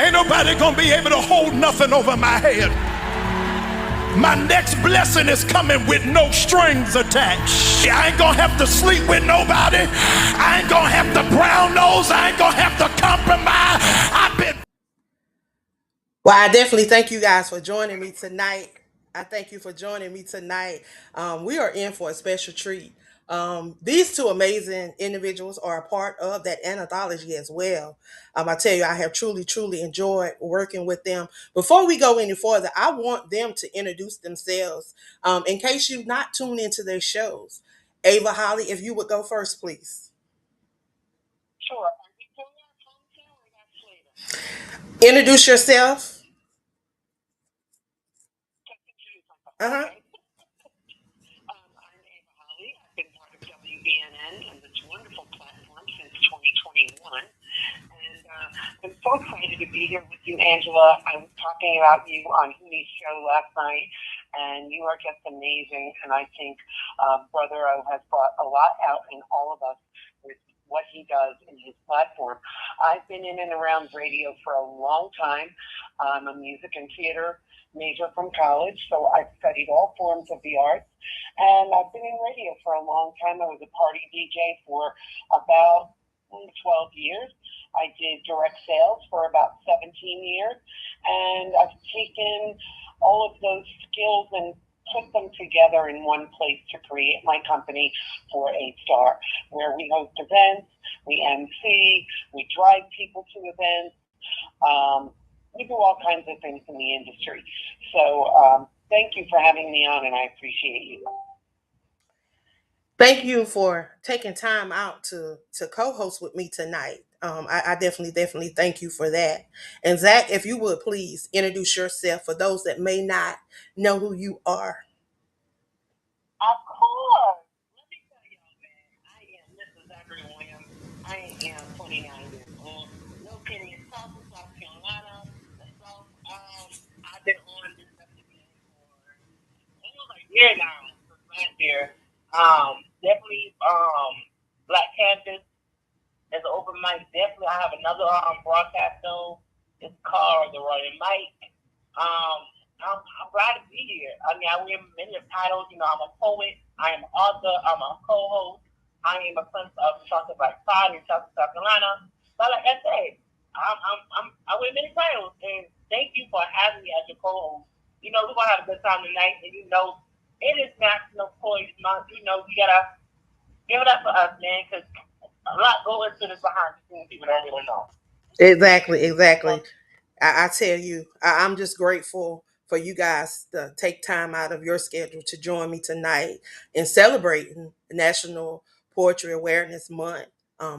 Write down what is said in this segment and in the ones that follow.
Ain't nobody gonna be able to hold nothing over my head. My next blessing is coming with no strings attached. I ain't gonna have to sleep with nobody. I ain't gonna have to brown nose. I ain't gonna have to compromise. I've been. Well, I definitely thank you guys for joining me tonight. I thank you for joining me tonight. We are in for a special treat. These two amazing individuals are a part of that anthology as well. I tell you, I have truly, truly enjoyed working with them. Before we go any further, I want them to introduce themselves in case you've not tuned into their shows. Ava Holly, if you would go first, please. Sure. Introduce yourself. Uh-huh. I'm Ava Holly. I've been part of WBNN and this wonderful platform since 2021. And I'm so excited to be here with you, Angela. I was talking about you on Hooney's show last night, and you are just amazing. And I think Brother O has brought a lot out in all of us with what he does in his platform. I've been in and around radio for a long time. I'm a music and theater major from college, so I've studied all forms of the arts. And I've been in radio for a long time. I was a party DJ for about 12 years. I did direct sales for about 17 years. And I've taken all of those skills and put them together in one place to create my company for 8 Star, where we host events, we MC, we drive people to events. We do all kinds of things in the industry. So thank you for having me on, and I appreciate you. Thank you for taking time out to co-host with me tonight. I definitely thank you for that. And Zach, if you would please introduce yourself for those that may not know who you are. Of course. Let me tell y'all, man. This is Beverly Nation. I am 29 years old, located in South Carolina. So, I've been on this festival for almost a year now, since last year. Definitely, Black Canvas is an open mic. Definitely, I have another broadcast show. It's called The Royal Mic. I'm glad to be here. I mean, I wear many titles. You know, I'm a poet. I am an author. I'm a co-host. I am a prince of Chocolate Black Side in South Carolina. But like I said, I wear many titles. And thank you for having me as your co-host. You know, we're gonna have a good time tonight. And you know, it is National Poise Month. You know, we gotta give it up for us, man, because a lot goes into this behind the scenes. People don't really know. Exactly. I tell you, I'm just grateful for you guys to take time out of your schedule to join me tonight in celebrating National Poetry Awareness Month.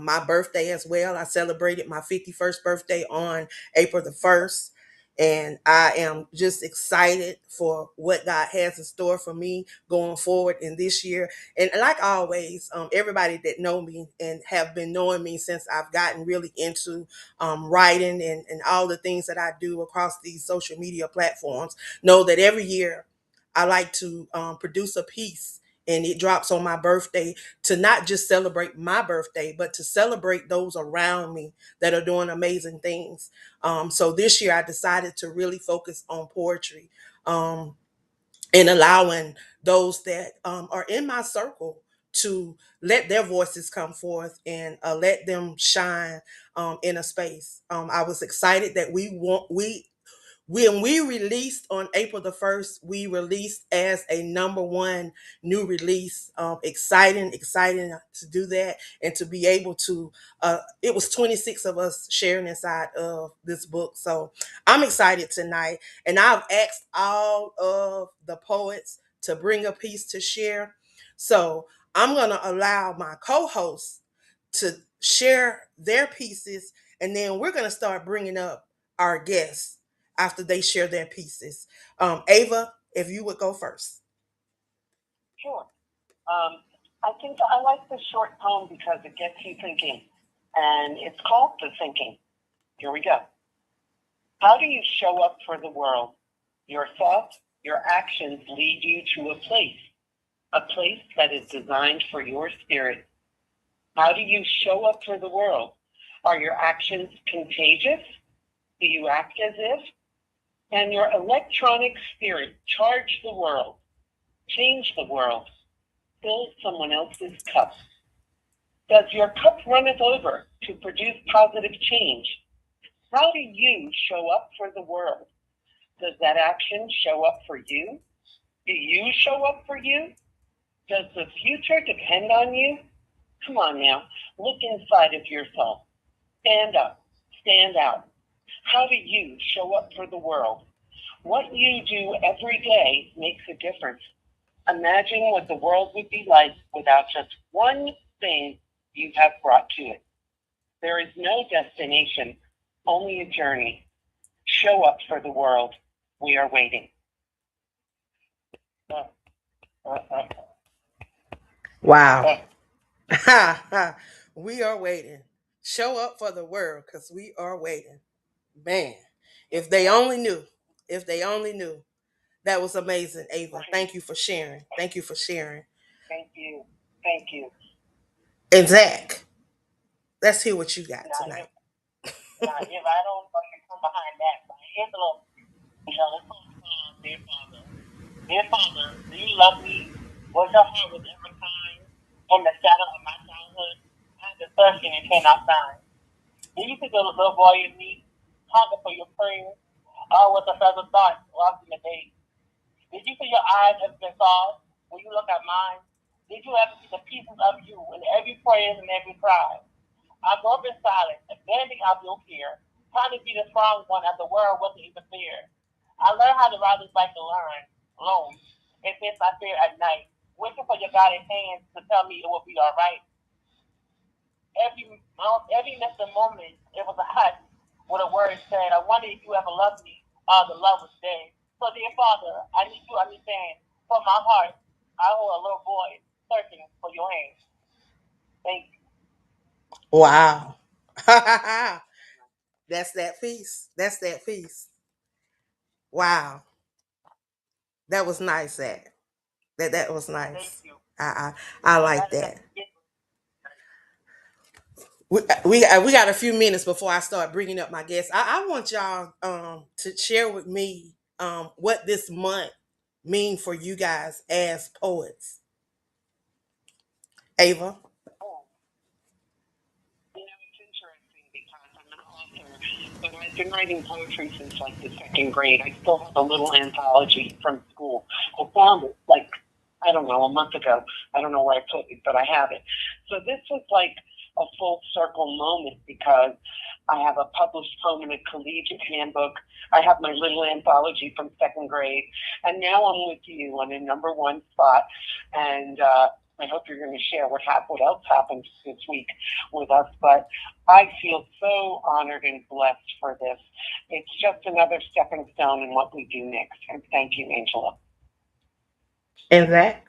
My birthday as well. I celebrated my 51st birthday on April the 1st. And I am just excited for what God has in store for me going forward in this year. And like always, everybody that know me and have been knowing me since I've gotten really into writing and all the things that I do across these social media platforms know that every year I like to produce a piece and it drops on my birthday to not just celebrate my birthday, but to celebrate those around me that are doing amazing things. So this year I decided to really focus on poetry um, and allowing those that are in my circle to let their voices come forth and let them shine in a space. I was excited that we when we released on April the 1st, we released as a number one new release. Exciting to do that and to be able to. It was 26 of us sharing inside of this book, so I'm excited tonight. And I've asked all of the poets to bring a piece to share. So I'm gonna allow my co-hosts to share their pieces, and then we're gonna start bringing up our guests after they share their pieces. Ava, if you would go first. Sure. I think I like the short poem because it gets you thinking, and it's called The Thinking. Here we go. How do you show up for the world? Your thoughts, your actions lead you to a place that is designed for your spirit. How do you show up for the world? Are your actions contagious? Do you act as if? Can your electronic spirit charge the world, change the world, fill someone else's cup? Does your cup runneth over to produce positive change? How do you show up for the world? Does that action show up for you? Do you show up for you? Does the future depend on you? Come on now, look inside of yourself. Stand up, stand out. How do you show up for the world? What you do every day makes a difference. Imagine what the world would be like without just one thing you have brought to it. There is no destination, only a journey. Show up for the world. We are waiting. Wow. We are waiting. Show up for the world because we are waiting. Man, if they only knew. If they only knew. That was amazing, Ava. Thank you for sharing. Thank you for sharing. Thank you. Thank you. And Zach, let's hear what you got tonight. If I don't come behind that, here's a little, this song, Dear Father. Dear Father, do you love me? Was your heart was ever kind? In the shadow of my childhood, I had the thirsting and cannot find. Did you see the little boy in me, hunger for your prayers? Or was a feather thought lost in the day? Did you see your eyes have been soft when you look at mine? Did you ever see the pieces of you in every prayer and every cry? I grew up in silence, abandoned out your care, trying to be the strong one as the world wasn't even fair. I learned how to ride this bike alone, and since I fear at night, waiting for your guiding hands to tell me it will be all right. Every missing moment, it was a hush with a word said. I wonder if you ever loved me. The love was dead. So, dear Father, I need you to understand. From my heart, I hold a little boy searching for your hand. Thank you. Wow. That's that feast. That's that feast. Wow. That was nice, Zach. That was Thank nice. you. I like that. We got a few minutes before I start bringing up my guests. I want y'all to share with me what this month mean for you guys as poets. Ava. Oh, it's interesting because I'm an author, but I've been writing poetry since like the second grade. I still have a little anthology from school. I found it like, I don't know, a month ago. I don't know where I put it, but I have it. So this was like a full circle moment because I have a published poem in a collegiate handbook. I have my little anthology from second grade, and now I'm with you on a number one spot. And I hope you're going to share what else happened this week with us. But I feel so honored and blessed for this. It's just another stepping stone in what we do next. And thank you, Angela. And Zach.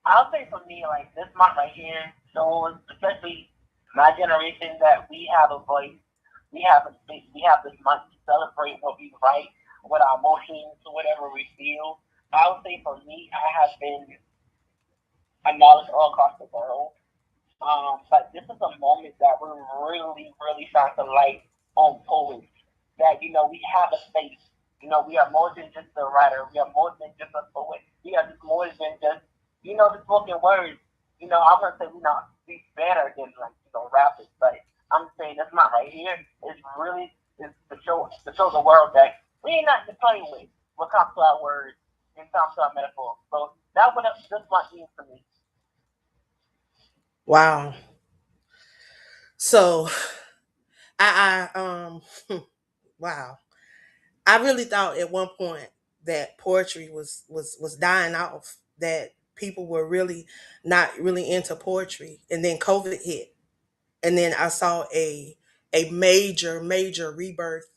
I'll say for me, like this month right here shows, especially my generation, that we have a voice. We have this month to celebrate what we write, what our emotions, whatever we feel. I would say for me, I have been acknowledged all across the world. But this is a moment that we're really, really trying to light on poets. That we have a space. We are more than just a writer. We are more than just a poet. We are just more than just the spoken words. I'm gonna say we better than rappers, but I'm saying that's not right here. It's really is to show the world that we ain't not to play with when it comes to our words and comes to our metaphors. So that's what this month means to me. Wow. So I wow. I really thought at one point that poetry was dying off, that people were really not really into poetry. And then COVID hit. And then I saw a major rebirth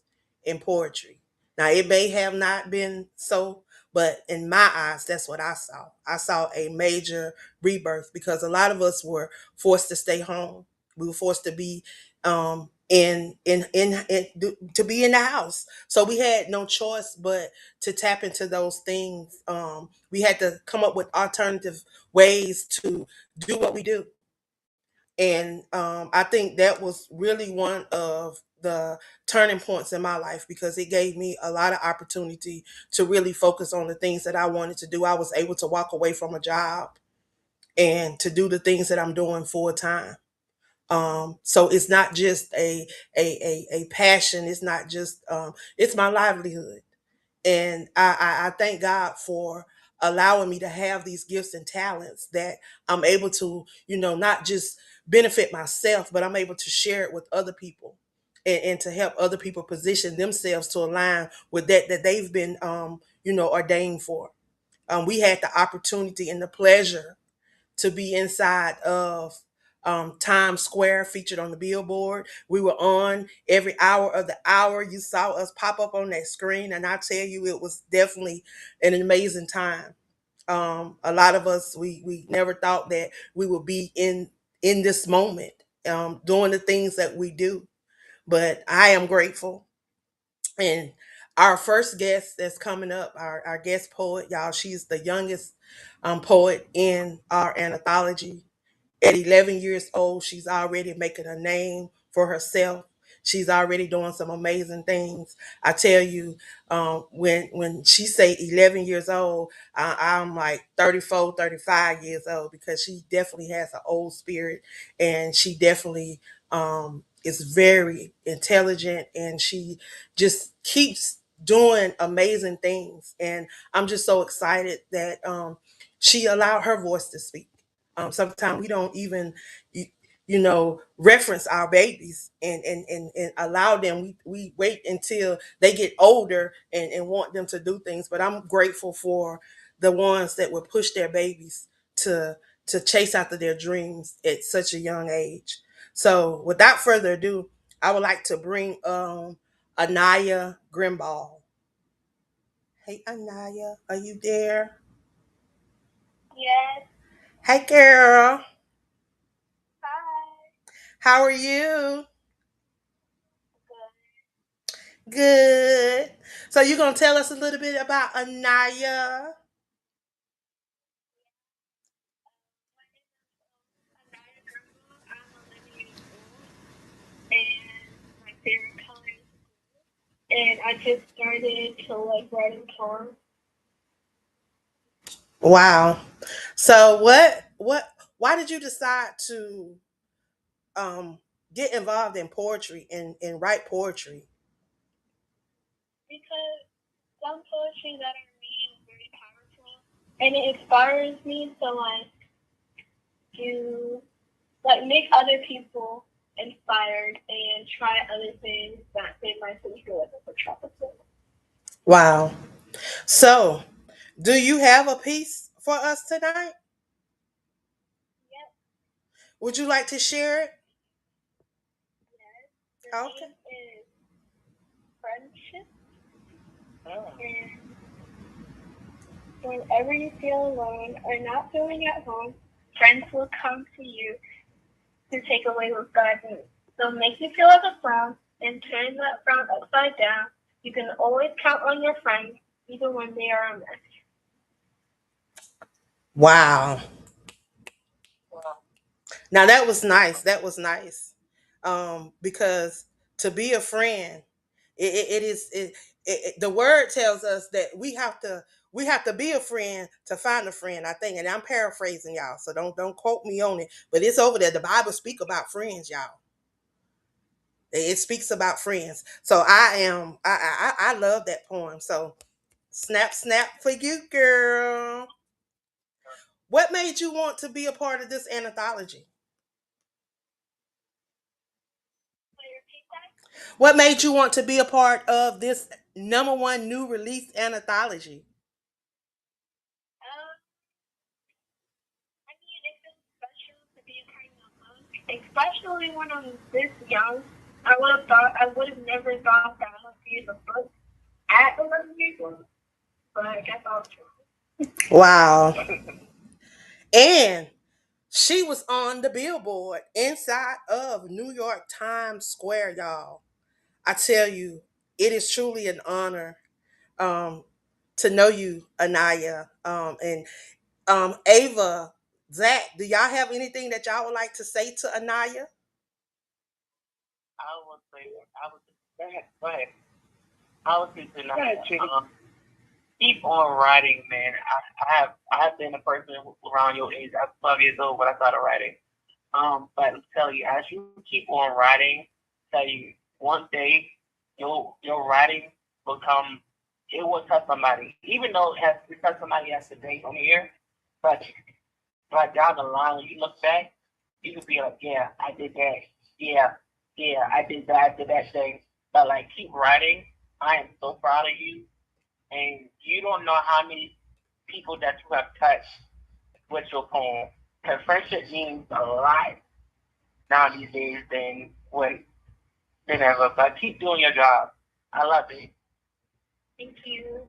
in poetry. Now it may have not been so, but in my eyes, that's what I saw. I saw a major rebirth because a lot of us were forced to stay home. We were forced to be in to be in the house, so we had no choice but to tap into those things. We had to come up with alternative ways to do what we do. And I think that was really one of the turning points in my life because it gave me a lot of opportunity to really focus on the things that I wanted to do. I was able to walk away from a job and to do the things that I'm doing full time. So it's not just a passion. It's not just it's my livelihood. And I thank God for allowing me to have these gifts and talents that I'm able to, not just benefit myself, but I'm able to share it with other people and to help other people position themselves to align with that they've been, ordained for. We had the opportunity and the pleasure to be inside of Times Square, featured on the billboard. We were on every hour of the hour. You saw us pop up on that screen, and I tell you, it was definitely an amazing time. A lot of us, we never thought that we would be in this moment, doing the things that we do. But I am grateful. And our first guest that's coming up, our guest poet, y'all, she's the youngest poet in our anthology. At 11 years old, she's already making a name for herself. She's already doing some amazing things. I tell you, when she say 11 years old, I'm like 34, 35 years old because she definitely has an old spirit, and she definitely is very intelligent, and she just keeps doing amazing things. And I'm just so excited that she allowed her voice to speak. Sometimes we don't even, reference our babies and allow them. We wait until they get older and want them to do things. But I'm grateful for the ones that would push their babies to to chase after their dreams at such a young age. So without further ado, I would like to bring Anaya Grimball. Hey Anaya, are you there? Yes. Hey girl, Hi. how are you? Good. Good. So you gonna tell us a little bit about Anaya? My name is Anaya Grimble. I'm 11 years old, and my favorite color is blue. And I just started to like writing poems. Wow. So what why did you decide to um get involved in poetry and write poetry? Because some poetry that I read is very powerful, and it inspires me to like do like make other people inspired and try other things that they might think feel like a trouble. Wow. So do you have a piece for us tonight? Yep. Would you like to share it? Yes. The Okay. name is Friendship. And whenever you feel alone or not feeling at home, friends will come to you to take away what God needs. They'll make you feel like a frown and turn that frown upside down. You can always count on your friends, even when they are a mess. Wow. Now that was nice. That was nice. Because to be a friend, it is the word tells us that we have to be a friend to find a friend. I think, and I'm paraphrasing y'all, so don't quote me on it. But it's over there. The Bible speak about friends, y'all. It speaks about friends. So I love that poem. So snap snap for you, girl. What made you want to be a part of this anthology? Can you repeat that? What made you want to be a part of this number one new release anthology? Um, I mean, it feels special to be a part of the book, especially when I'm this young. I would have never thought that I would read the book at 11 years old, but I guess I'll try. Wow. And she was on the billboard inside of New York Times Square, y'all. I tell you, it is truly an honor um, to know you, Anaya. And Ava Zach, do y'all have anything that y'all would like to say to Anaya? I would say, go ahead, go ahead. I would say to keep on writing, man. I have been a person around your age. I was 12 years old when I started writing. But I'll tell you, as you keep on writing, tell you one day your writing will come. It will touch somebody, even though it has to touch somebody has to date on here. But down the line, when you look back, you can be like, yeah, I did that. Yeah, yeah, I did that. I did that thing. But like, keep writing. I am so proud of you, and you don't know how many people that you have touched with your poem. Because friendship means a lot now these days than ever. But keep doing your job. I love it. Thank you.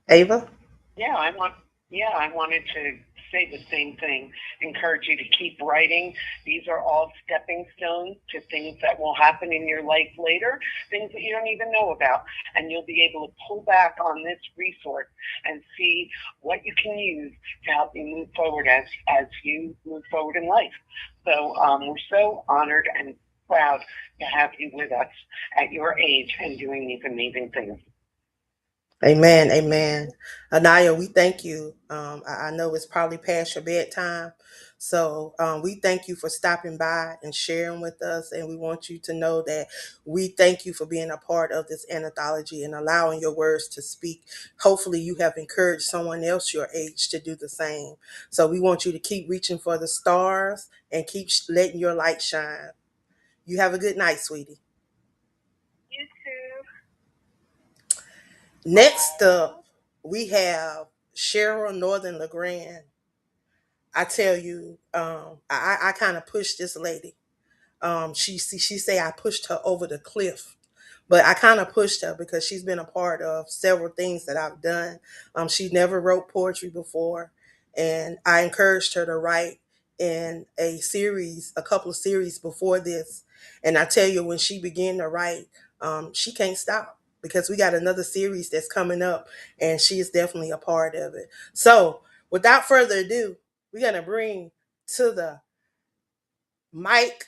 Ava? Yeah, I wanted to say the same thing. Encourage you to keep writing. These are all stepping stones to things that will happen in your life later, things that you don't even know about. And you'll be able to pull back on this resource and see what you can use to help you move forward as you move forward in life. So we're so honored and proud to have you with us at your age and doing these amazing things. Amen. Amen. Anaya, we thank you. I know it's probably past your bedtime. So we thank you for stopping by and sharing with us. And we want you to know that we thank you for being a part of this anthology and allowing your words to speak. Hopefully, you have encouraged someone else your age to do the same. So we want you to keep reaching for the stars and keep letting your light shine. You have a good night, sweetie. You too. Next up, we have Cheryl Northern LeGrand. I tell you, I kind of pushed this lady. She say I pushed her over the cliff, but I kind of pushed her because she's been a part of several things that I've done. She never wrote poetry before, and I encouraged her to write in a couple of series before this. And I tell you, when she began to write, she can't stop because we got another series that's coming up, and she is definitely a part of it. So, without further ado, we're gonna bring to the Mike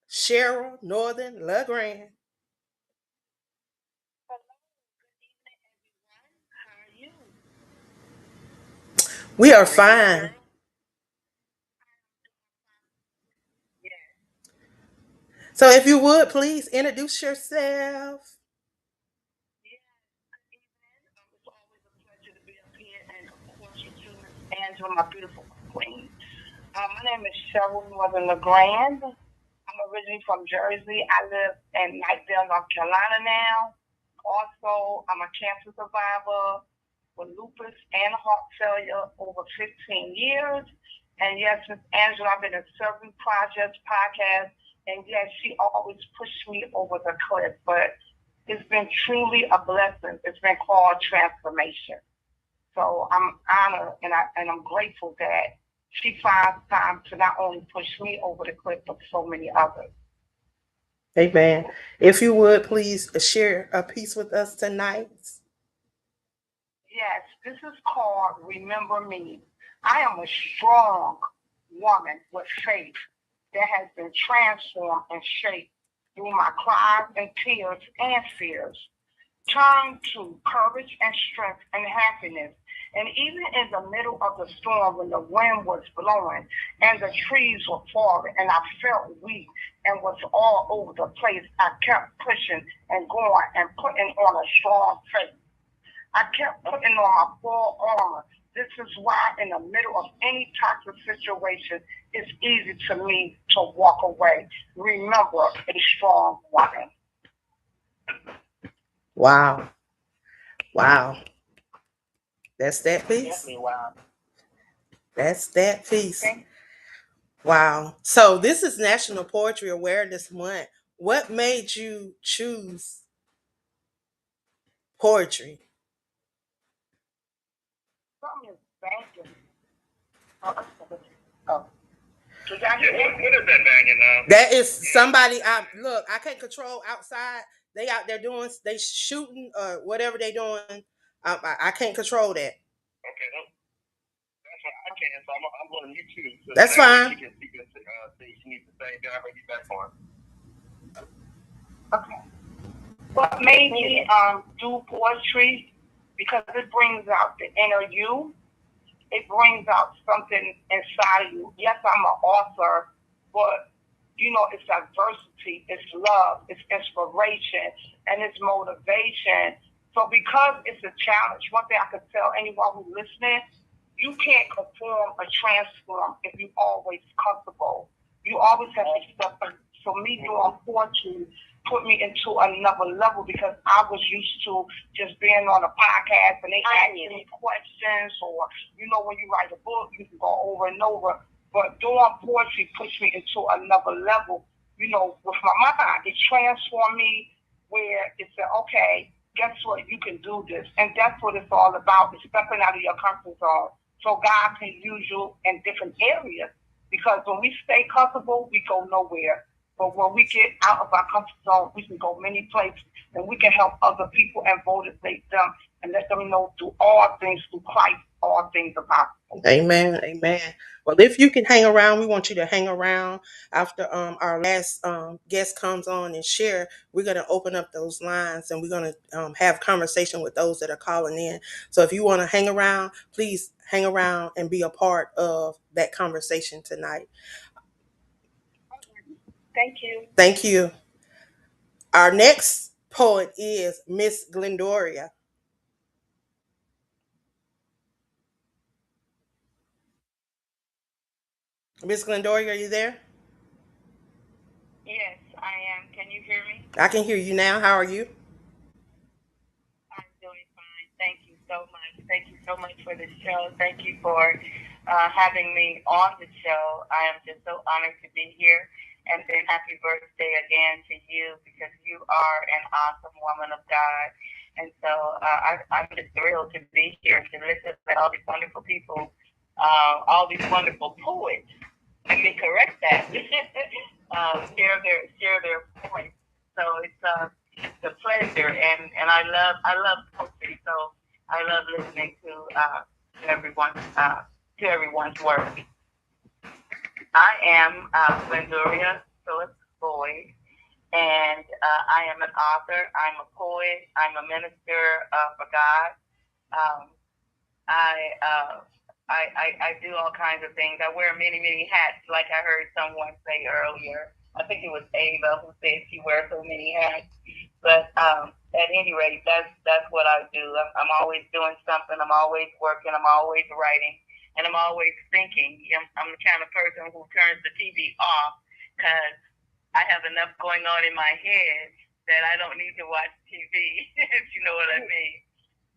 Cheryl Northern LeGrand. We are fine. So if you would please introduce yourself. It's always a pleasure to be up here, and of course, with you, Miss Angela, my beautiful queen. My name is Cheryl Northern LeGrand. I'm originally from Jersey. I live in Knightdale, North Carolina now. Also, I'm a cancer survivor with lupus and heart failure over 15 years. And yes, Miss Angela, I've been in several projects, podcasts, and yes, she always pushed me over the cliff. But it's been truly a blessing. It's been called transformation. So I'm honored and I'm grateful that she finds time to not only push me over the cliff, but so many others. Amen. If you would please share a piece with us tonight. Yes, this is called Remember Me. I am a strong woman with faith that has been transformed and shaped through my cries and tears and fears. Turn to courage and strength and happiness. And even in the middle of the storm, when the wind was blowing and the trees were falling, and I felt weak and was all over the place, I kept pushing and going and putting on a strong faith. I kept putting on my full armor. This is why, in the middle of any toxic situation, it's easy to me to walk away. Remember, a strong woman. Wow. Wow. That's that piece. Definitely wow. That's that piece. Wow. So this is National Poetry Awareness Month. What made you choose poetry? Something is banking. Oh. So y'all hear what is that banging now? That is somebody. Look, I can't control outside. They out there doing, they shooting, whatever they doing. I can't control that. Okay, I can, so I'm going to mute you. So That's fine. She can say she needs to say, then I'll bring you back on. Okay. What made me do poetry? Because it brings out the inner you. It brings out something inside of you. Yes, I'm an author, but it's diversity, it's love, it's inspiration, and it's motivation. So because it's a challenge, one thing I could tell anyone who's listening, you can't conform or transform if you're always comfortable. You always have to step in. So me doing poetry put me into another level because I was used to just being on a podcast and they asking me questions, or when you write a book, you can go over and over. But doing poetry puts me into another level, with my mind. It transformed me where it said, okay, guess what? You can do this. And that's what it's all about, is stepping out of your comfort zone so God can use you in different areas. Because when we stay comfortable, we go nowhere. But when we get out of our comfort zone, we can go many places, and we can help other people and motivate them and let them know through all things, through Christ, all things are possible. Amen. Amen. Well, if you can hang around, we want you to hang around after our last guest comes on and share. We're going to open up those lines and we're going to have conversation with those that are calling in. So if you want to hang around, please hang around and be a part of that conversation tonight. Thank you. Thank you. Our next poet is Miss Glendoria. Miss Glendoria, are you there? Yes, I am. Can you hear me? I can hear you now. How are you? I'm doing fine. Thank you so much. Thank you so much for the show. Thank you for having me on the show. I am just so honored to be here. And then happy birthday again to you, because you are an awesome woman of God. And so I'm just thrilled to be here to listen to all these wonderful people, all these wonderful poets. Let me correct that. Share their points. So it's a pleasure, and I love poetry. So I love listening to everyone's work. I am Glendoria Phillips Boyd, and I am an author. I'm a poet. I'm a minister for God. Um, I, uh, I do all kinds of things. I wear many, many hats, like I heard someone say earlier. I think it was Ava who said she wears so many hats. But at any rate, that's what I do. I'm always doing something. I'm always working. I'm always writing, and I'm always thinking. I'm the kind of person who turns the TV off because I have enough going on in my head that I don't need to watch TV. If you know what I mean.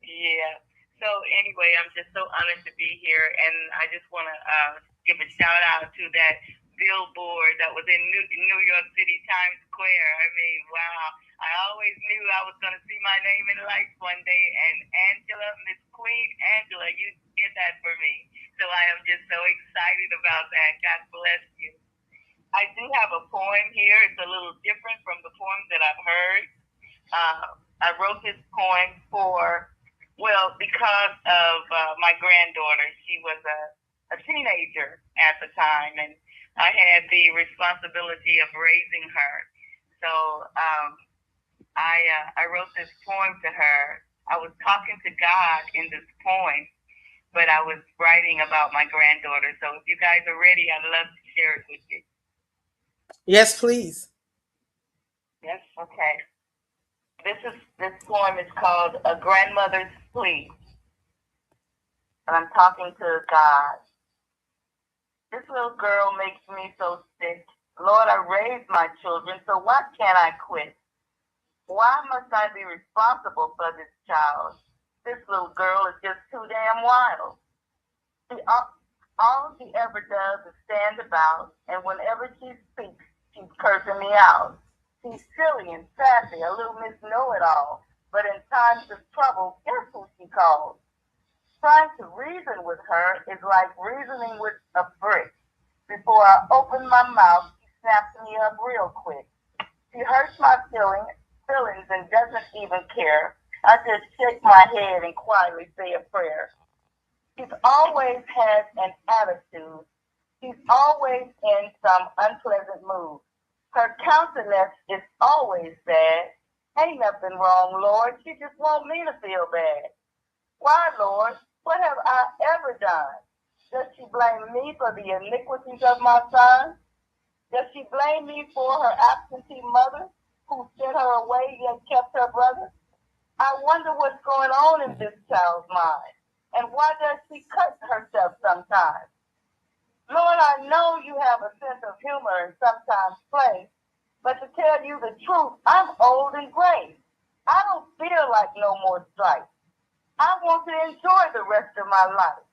Yeah. So anyway, I'm just so honored to be here, and I just want to give a shout out to that billboard that was in New York City Times Square. I mean, wow! I always knew I was going to see my name in lights one day, and Angela, Miss Queen Angela, you did that for me. So I am just so excited about that. God bless you. I do have a poem here. It's a little different from the poems that I've heard. I wrote this poem because of my granddaughter. She was a teenager at the time, and I had the responsibility of raising her. So I wrote this poem to her. I was talking to God in this poem, but I was writing about my granddaughter. So if you guys are ready, I'd love to share it with you. Yes, please. Yes, okay. This poem is called A Grandmother's Plea. And I'm talking to God. This little girl makes me so sick. Lord, I raised my children, so why can't I quit? Why must I be responsible for this child? This little girl is just too damn wild. See, all she ever does is stand about, and whenever she speaks, she's cursing me out. She's silly and sassy, a little Miss Know-It-All, but in times of trouble, guess who she calls? Trying to reason with her is like reasoning with a brick. Before I open my mouth, she snaps me up real quick. She hurts my feelings and doesn't even care. I just shake my head and quietly say a prayer. She's always has an attitude. She's always in some unpleasant mood. Her countenance is always sad. Ain't nothing wrong, Lord. She just want me to feel bad. Why, Lord? What have I ever done? Does she blame me for the iniquities of my son? Does she blame me for her absentee mother who sent her away yet kept her brother? I wonder what's going on in this child's mind. And why does she cut herself sometimes? Lord, I know you have a sense of humor and sometimes play, but to tell you the truth, I'm old and gray. I don't feel like no more strife. I want to enjoy the rest of my life.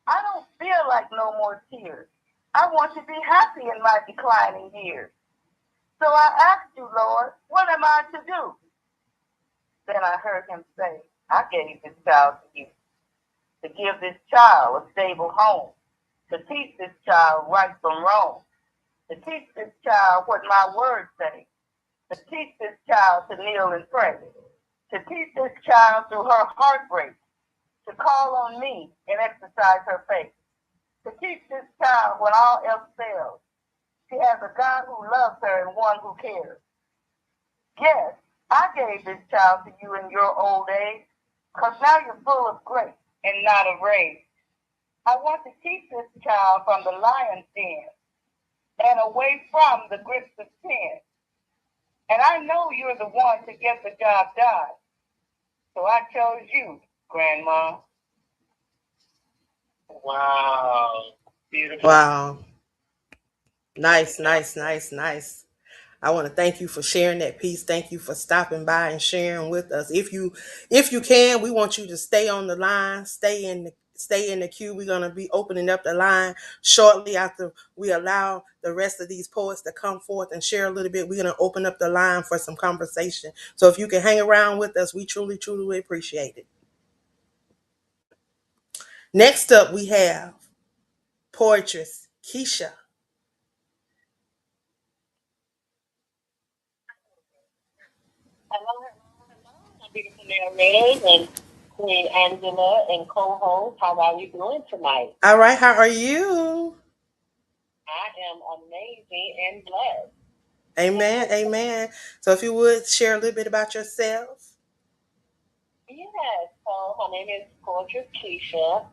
I don't feel like no more tears. I want to be happy in my declining years. So I asked you, Lord, what am I to do? Then I heard him say, I gave this child to you, to give this child a stable home, to teach this child right from wrong, to teach this child what my words say, to teach this child to kneel and pray, to teach this child through her heartbreak, to call on me and exercise her faith, to teach this child when all else fails. She has a God who loves her and one who cares. Yes, I gave this child to you in your old age, because now you're full of grace and not of rage. I want to keep this child from the lion's den and away from the grips of sin. And I know you're the one to get the job done. So I chose you, Grandma. Wow. Beautiful. Wow. Nice, nice, nice, nice. I want to thank you for sharing that piece. Thank you for stopping by and sharing with us. If you can, we want you to stay on the line, stay in the queue. We're gonna be opening up the line shortly after we allow the rest of these poets to come forth and share a little bit. We're gonna open up the line for some conversation. So if you can hang around with us, we truly, truly appreciate it. Next up, we have poetress Keisha. Hello, hello, hello, my beautiful narrators and Queen Angela and co-host. How are you doing tonight? All right, how are you? I am amazing and blessed. Amen, amen. So if you would share a little bit about yourself. Yes, so my name is Poetry Keisha.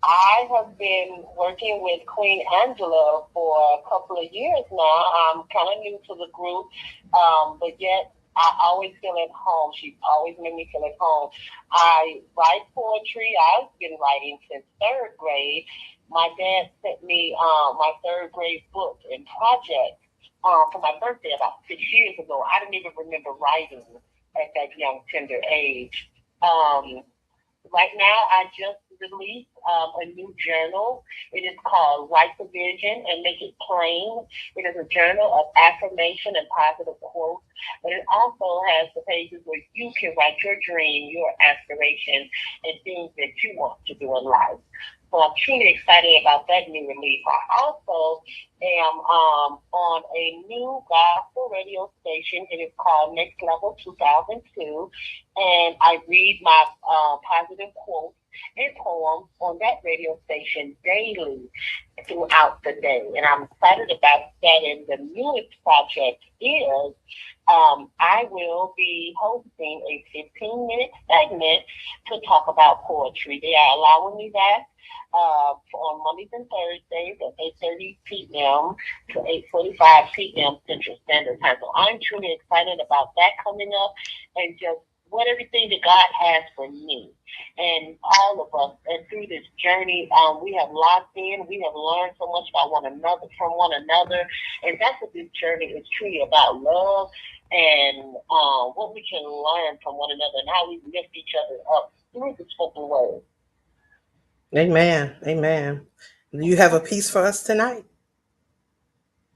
I have been working with Queen Angela for a couple of years now. I'm kind of new to the group, but yet I always feel at home. She's always made me feel at home. I write poetry. I've been writing since third grade. My dad sent me my third grade book and project for my birthday about 6 years ago. I didn't even remember writing at that young, tender age. Um, right now, I just released a new journal. It is called Write the Vision and Make It Plain. It is a journal of affirmation and positive quotes, but it also has the pages where you can write your dream, your aspiration, and things that you want to do in life. So I'm truly excited about that new release. I also am on a new gospel radio station. It is called Next Level 2002, and I read my positive quotes and poems on that radio station daily throughout the day. And I'm excited about that. And the newest project is I will be hosting a 15-minute segment to talk about poetry. They are allowing me that on Mondays and Thursdays at 8:30 p.m. to 8:45 p.m. Central Standard Time. So I'm truly excited about that coming up and just what everything that God has for me and all of us. And through this journey, we have locked in. We have learned so much about one another, from one another. And that's what this journey is truly about, love and what we can learn from one another and how we lift each other up through the spoken word. Amen. Amen. Do you have a piece for us tonight?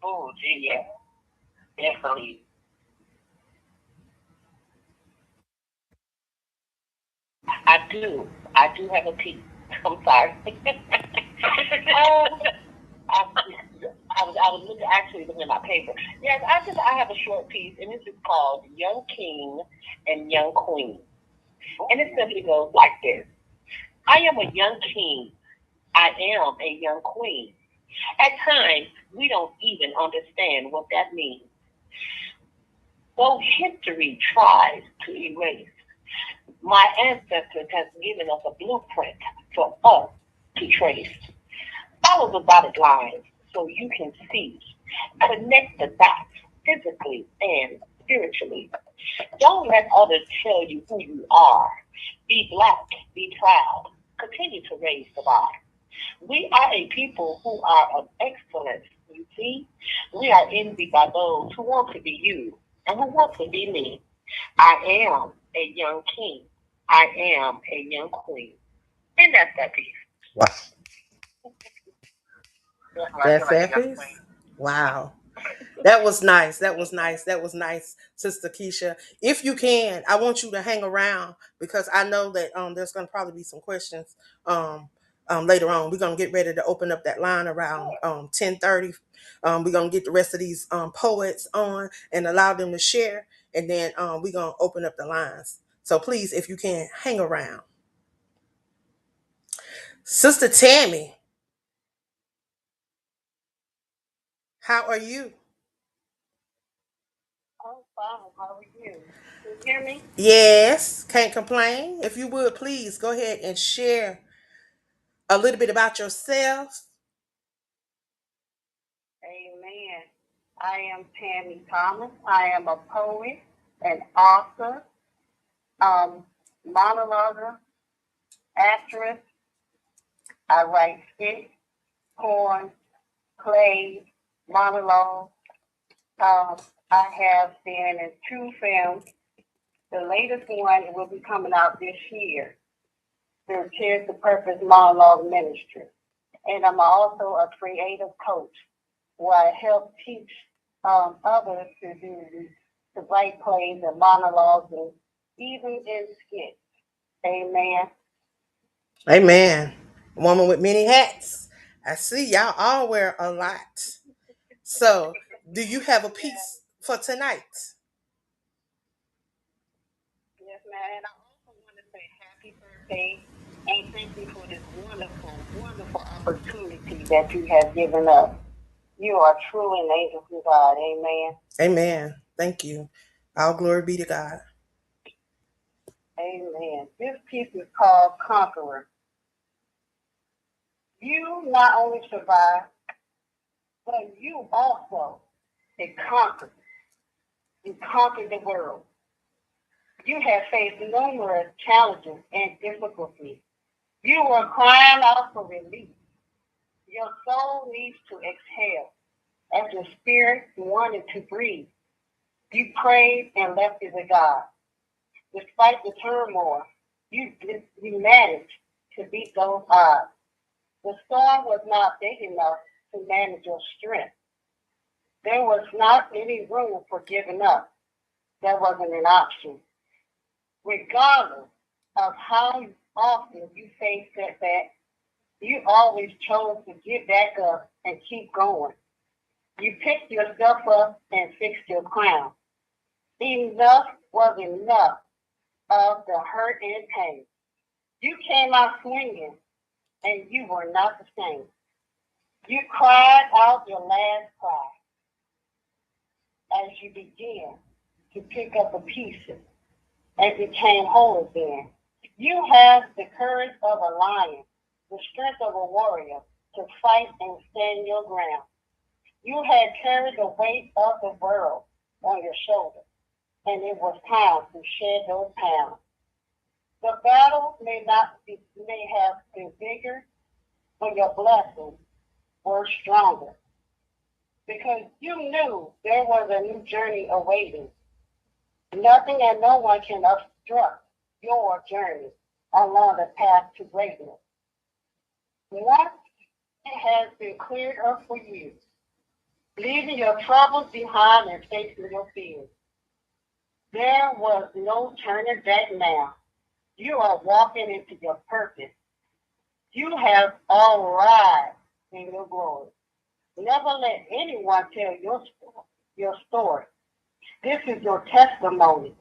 Oh, gee, yeah, definitely. I do. I do have a piece. I'm sorry. I, I was actually looking at my paper. Yes, I have a short piece, and this is called Young King and Young Queen. And it simply goes like this. I am a young king, I am a young queen. At times, we don't even understand what that means. Though history tries to erase, my ancestors have given us a blueprint for us to trace. Follow the dotted lines so you can see. Connect the dots physically and spiritually. Don't let others tell you who you are. Be black, be proud. Continue to raise the bar. We are a people who are of excellence. You see, we are envied by those who want to be you and who want to be me. I am a young king. I am a young queen. And that's that piece. Wow. I That's feel like a that young piece. queen. Wow. That was nice. That was nice. That was nice, Sister Keisha. If you can, I want you to hang around because I know that there's gonna probably be some questions later on. We're gonna get ready to open up that line around 10:30. We're gonna get the rest of these poets on and allow them to share, and then we're gonna open up the lines. So please, if you can, hang around. Sister Tammy, how are you? Oh, fine. How are you? Can you hear me? Yes, can't complain. If you would, please go ahead and share a little bit about yourself. Amen. I am Tammy Thomas. I am a poet, an author, monologuer, actress. I write skits, poems, plays, monologues. Um, I have been in 2 films. The latest one will be coming out this year. The Cheers to Purpose Monologue Ministry. And I'm also a creative coach where I help teach others to write plays and monologues and even in skits. Amen. Amen. Woman with many hats. I see y'all all wear a lot. So, do you have a Yeah. piece for tonight? Yes, man. And I also want to say happy birthday and thank you for this wonderful, wonderful opportunity that you have given us. You are truly an angel from God. Amen. Amen. Thank you. All glory be to God. Amen. This piece is called Conqueror. You not only survived, but you also had conquered. You conquered the world. You have faced numerous challenges and difficulties. You were crying out for relief. Your soul needs to exhale as your spirit wanted to breathe. You prayed and left it to God. Despite the turmoil, you managed to beat those odds. The storm was not big enough to manage your strength. There was not any room for giving up. That wasn't an option. Regardless of how often you face setbacks, you always chose to get back up and keep going. You picked yourself up and fixed your crown. Enough was enough of the hurt and pain. You came out swinging and you were not the same. You cried out your last cry as you began to pick up the pieces and became whole again. You have the courage of a lion, the strength of a warrior to fight and stand your ground. You had carried the weight of the world on your shoulders, and it was time to shed those pounds. The battle may have been bigger, but your blessings were stronger because you knew there was a new journey awaiting. Nothing and no one can obstruct your journey along the path to greatness. Once it has been cleared up for you, leaving your troubles behind and facing your fears, there was no turning back now. You are walking into your purpose. You have arrived in your glory. Never let anyone tell your story. This is your testimony.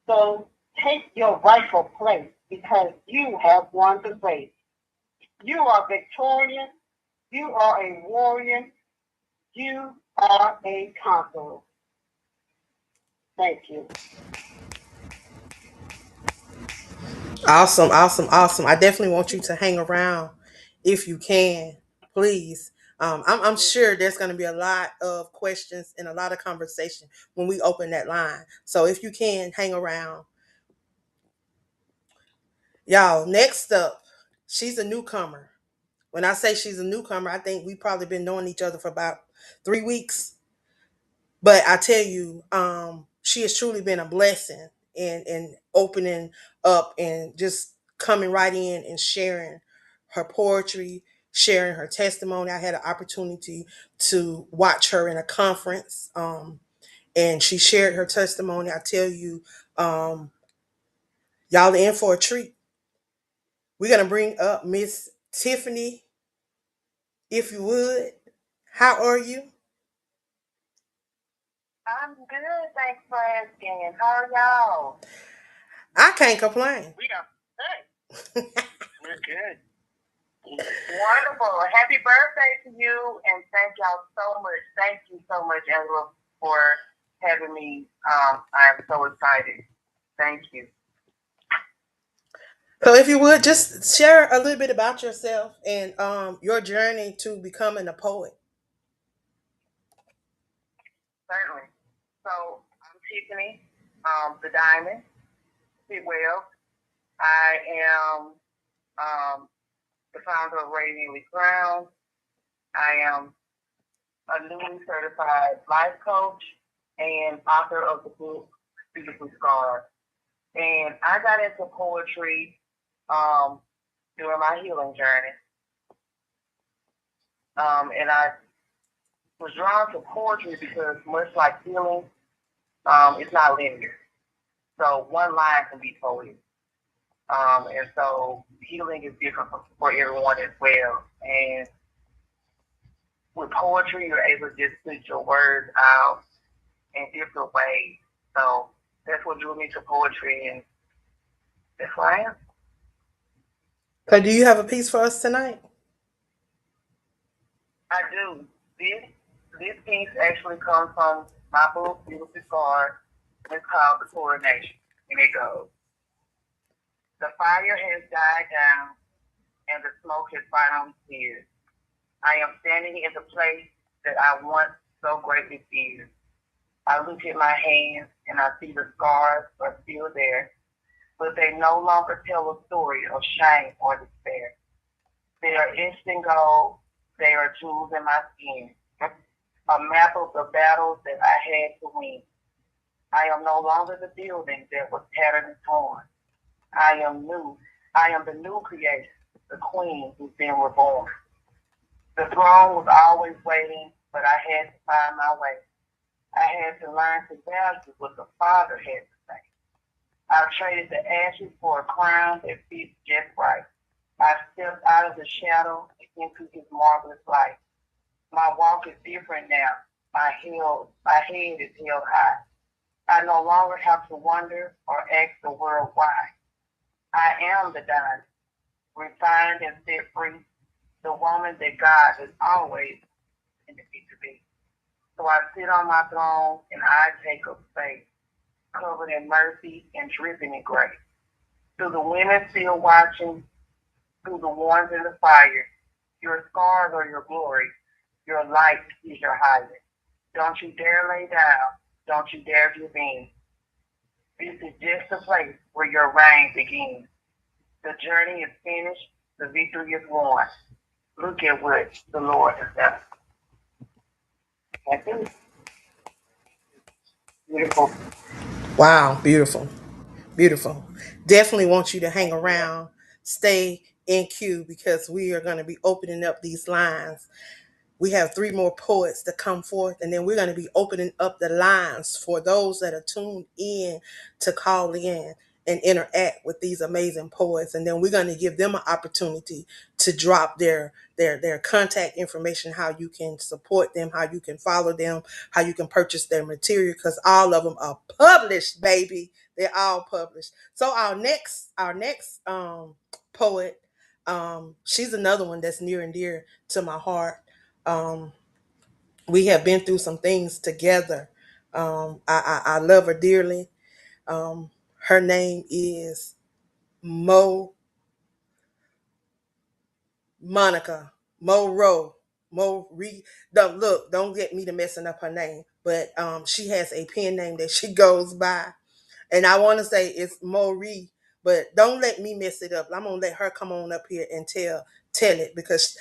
So take your rightful place because you have won the race. You are victorious. You are a warrior. You are a conqueror. Thank you. Awesome, awesome, awesome. I definitely want you to hang around if you can, please. I'm sure there's going to be a lot of questions and a lot of conversation when we open that line. So if you can, hang around. Y'all, next up, she's a newcomer. When I say she's a newcomer, I think we probably been knowing each other for about 3 weeks. But I tell you, she has truly been a blessing in opening up and just coming right in and sharing her poetry, sharing her testimony. I had an opportunity to watch her in a conference, and she shared her testimony. I tell you, um, y'all in for a treat. We're gonna bring up Miss Tiffany, if you would. How are you? I'm good. Thanks for asking. How are y'all? I can't complain. We are good. We're good. Wonderful. Happy birthday to you, and thank y'all so much. Thank you so much, Angela, for having me. I'm so excited. Thank you. So, if you would just share a little bit about yourself and your journey to becoming a poet. Certainly. So I'm Tiffany, the Diamond. Well, I am um, the founder of Radiantly Crown. I am a newly certified life coach and author of the book Beautifully Scarred. And I got into poetry um, during my healing journey. And I was drawn to poetry because much like healing, it's not linear. So one line can be poetry. And so healing is different for everyone as well. And with poetry, you're able to just put your words out in different ways. So that's what drew me to poetry, and that's where I am. So, do you have a piece for us tonight? I do. This piece actually comes from my book, Beautiful Scarred. It's called Beverly Nation. And it goes, the fire has died down and the smoke has finally cleared. I am standing in the place that I once so greatly feared. I look at my hands and I see the scars are still there, but they no longer tell a story of shame or despair. They are etched in gold. They are jewels in my skin. A map of the battles that I had to win. I am no longer the building that was tattered and torn. I am new. I am the new creation, the queen who's been reborn. The throne was always waiting, but I had to find my way. I had to learn to value what the Father had to say. I traded the ashes for a crown that fits just right. I stepped out of the shadow into his marvelous light. My walk is different now. My head is held high. I no longer have to wonder or ask the world why. I am the diamond, refined and set free, the woman that God has always intended me to be. So I sit on my throne and I take up space, covered in mercy and dripping in grace. To the women still watching, to the ones in the fire, your scars are your glory, your light is your highest. Don't you dare lay down, don't you dare give in. This is just the place where your reign begins. The journey is finished, the victory is won. Look at what the Lord has done. That's it. Beautiful. Wow, beautiful, beautiful. Definitely want you to hang around, stay in queue because we are going to be opening up these lines. We have three more poets to come forth, and then we're going to be opening up the lines for those that are tuned in to call in and interact with these amazing poets. And then we're going to give them an opportunity to drop their contact information, how you can support them, how you can follow them, how you can purchase their material, because all of them are published, baby. They're all published. So our next poet, She's another one that's near and dear to my heart. Um, we have been through some things together. I love her dearly. Her name is Mo Monica Mo Mo Re. Don't look. Don't get me to messing up her name. But she has a pen name that she goes by, and I want to say it's Marie, but don't let me mess it up. I'm gonna let her come on up here and tell it because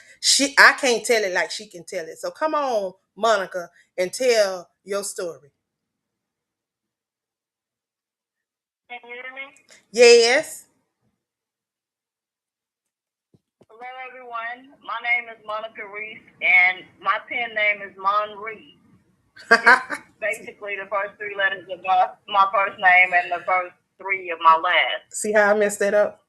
I can't tell it like she can tell it. So come on, Monica, and tell your story. Can you hear me? Yes. Hello, everyone. My name is Monica Reese, and my pen name is Mon Reese. It's basically the first three letters of my first name and the first three of my last. See how I messed that up?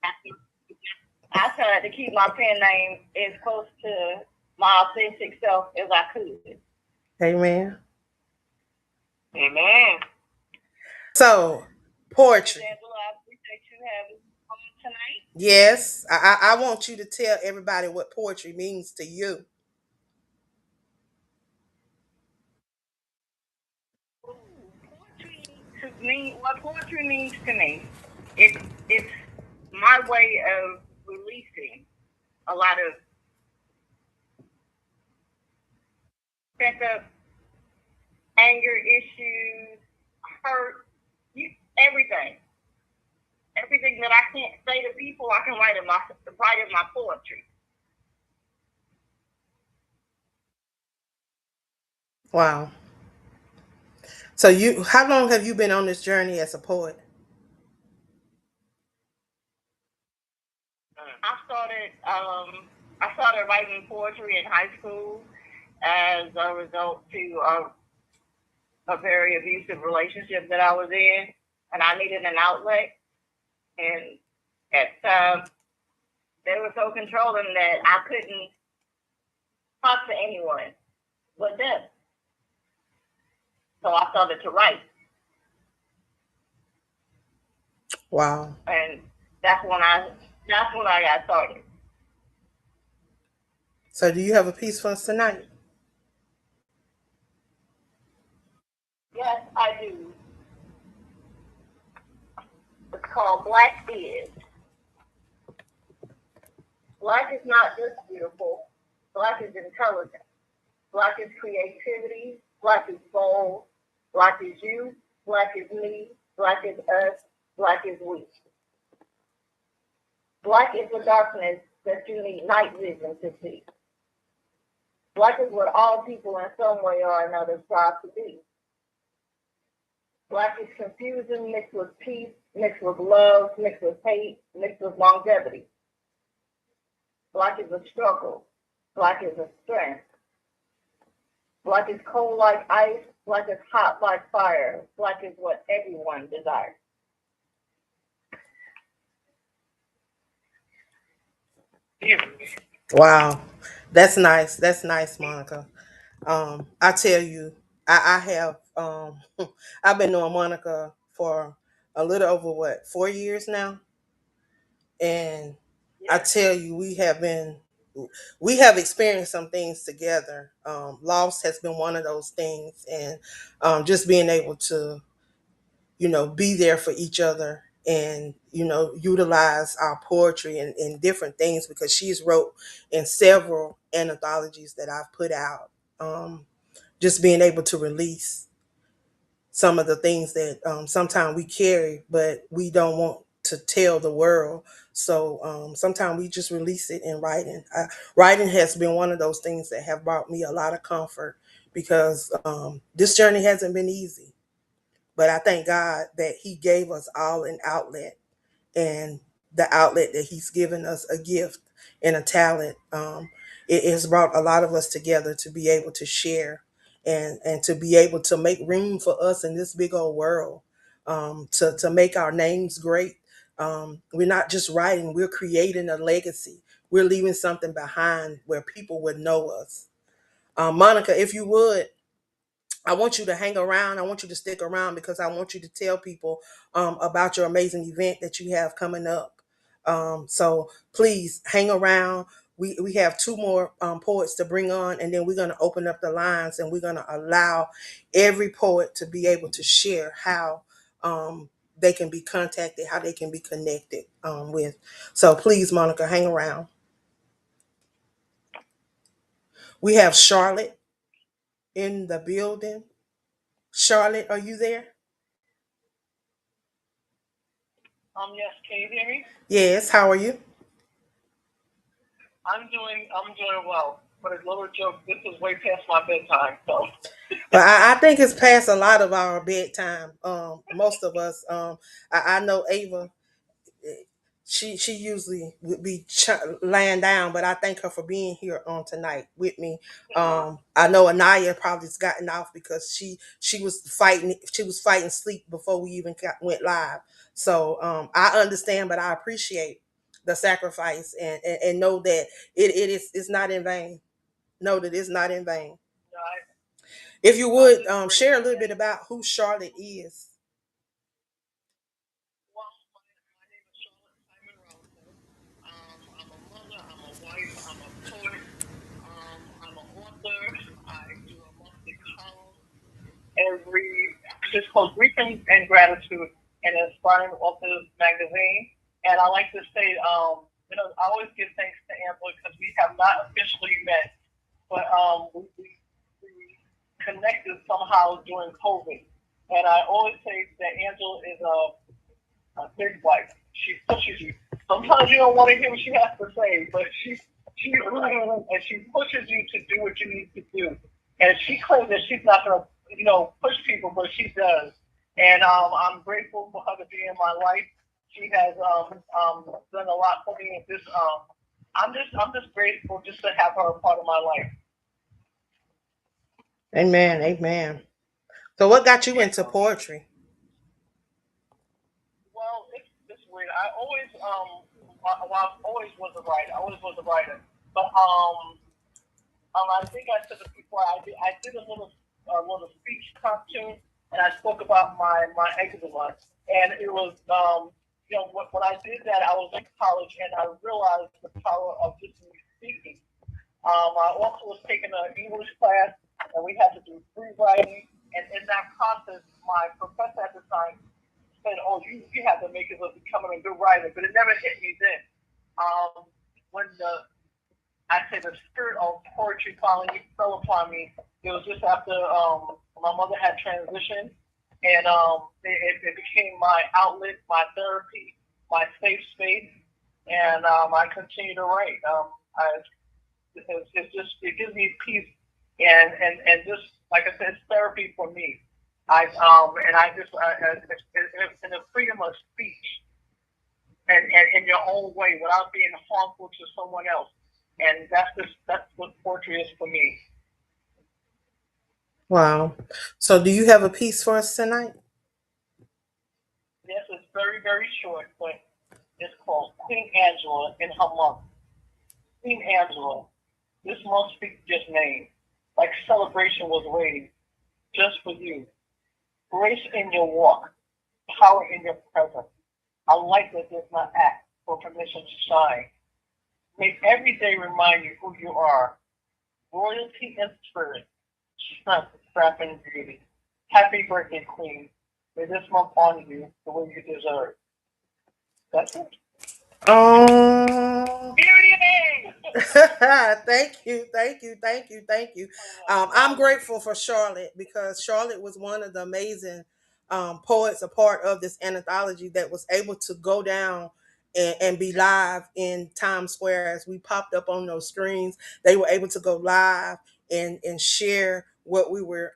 I tried to keep my pen name as close to my authentic self as I could. Amen. Amen. So poetry. Angela, I appreciate you having me on tonight. Yes, I want you to tell everybody what poetry means to you. Poetry to me, what poetry means to me, it's my way of releasing a lot of pent up anger issues, hurt, everything. Everything that I can't say to people, I can write in my poetry. Wow. So how long have you been on this journey as a poet? I started writing poetry in high school as a result to a very abusive relationship that I was in, and I needed an outlet. And at times, they were so controlling that I couldn't talk to anyone but them. So I started to write, Wow. and that's when I got started. So do you have a piece for us tonight? Yes, I do. It's called Black Is. Black is not just beautiful. Black is intelligent. Black is creativity. Black is bold. Black is you. Black is me. Black is us. Black is we. Black is the darkness that you need night vision to see. Black is what all people in some way or another strive to be. Black is confusion mixed with peace, mixed with love, mixed with hate, mixed with longevity. Black is a struggle. Black is a strength. Black is cold like ice. Black is hot like fire. Black is what everyone desires. Wow. That's nice. That's nice, Monica. I tell you, I have I've been knowing Monica for a little over what, 4 years now? And I tell you, we have experienced some things together. Loss has been one of those things, and just being able to, be there for each other and, utilize our poetry and different things because she's wrote in several anthologies that I've put out. Just being able to release some of the things that sometimes we carry, but we don't want to tell the world. So sometimes we just release it in writing. Writing has been one of those things that have brought me a lot of comfort because this journey hasn't been easy. But I thank God that He gave us all an outlet, and the outlet that He's given us a gift and a talent. It has brought a lot of us together to be able to share and to be able to make room for us in this big old world, to make our names great. We're not just writing, we're creating a legacy. We're leaving something behind where people would know us. Monica, if you would, I want you to hang around. I want you to stick around because I want you to tell people about your amazing event that you have coming up. So please hang around. We have two more poets to bring on, and then we're going to open up the lines, and we're going to allow every poet to be able to share how they can be contacted, how they can be connected with. So please, Monica, hang around. We have Charlotte in the building. Charlotte, are you there? Yes, can you hear me? Yes. How are you? I'm doing well. But a little joke, this is way past my bedtime, so. But I think it's past a lot of our bedtime. Most of us. I know Ava. She usually would be laying down, but I thank her for being here on tonight with me. I know Anaya probably's gotten off because she was fighting sleep before we even went live. So I understand, but I appreciate the sacrifice and know that it's not in vain. Know that it's not in vain. I, If you I'm would just share a grateful. little bit about who Charlotte is. Well, my name is Charlotte Simon Robinson. I'm a mother, I'm a wife, I'm a poet, I'm an author. I do a monthly column every, it's called Greetings and Gratitude and Inspiring Authors Magazine. And I like to say, I always give thanks to Angela because we have not officially met, but we connected somehow during COVID. And I always say that Angela is a big wife. She pushes you. Sometimes you don't want to hear what she has to say, but and she pushes you to do what you need to do. And she claims that she's not going to, push people, but she does. And I'm grateful for her to be in my life. She has done a lot for me. And I'm just grateful just to have her a part of my life. Amen. Amen. So what got you into poetry? Well, it's weird. I always was a writer. I always was a writer. But I think I said it before. I did a little speech cartoon, and I spoke about my eczema, and it was when I did that, I was in college, and I realized the power of just me speaking. I also was taking an English class, and we had to do free writing, and in that process, my professor at the time said, "Oh, you have to make it of becoming a good writer," but it never hit me then. Um, when I say the spirit of poetry finally fell upon me, it was just after my mother had transitioned, and it became my outlet, my therapy, my safe space, and I continue to write. It gives me peace, and just like I said, it's therapy for me. It's in the freedom of speech and in your own way without being harmful to someone else. And that's what poetry is for me. Wow. So do you have a piece for us tonight? Yes, it's very, very short, but it's called Queen Angela in her month. Queen Angela, this month speaks just name. Like celebration was waiting just for you. Grace in your walk, power in your presence. A light that does not act for permission to shine. Make every day remind you who you are. Royalty and spirit, strength, craft, and beauty. Happy birthday, Queen. May this month honor you the way you deserve. That's it. Oh, Period. thank you, thank you, thank you, thank you. I'm grateful for Charlotte because Charlotte was one of the amazing poets, a part of this anthology that was able to go down and be live in Times Square as we popped up on those screens. They were able to go live and share what we were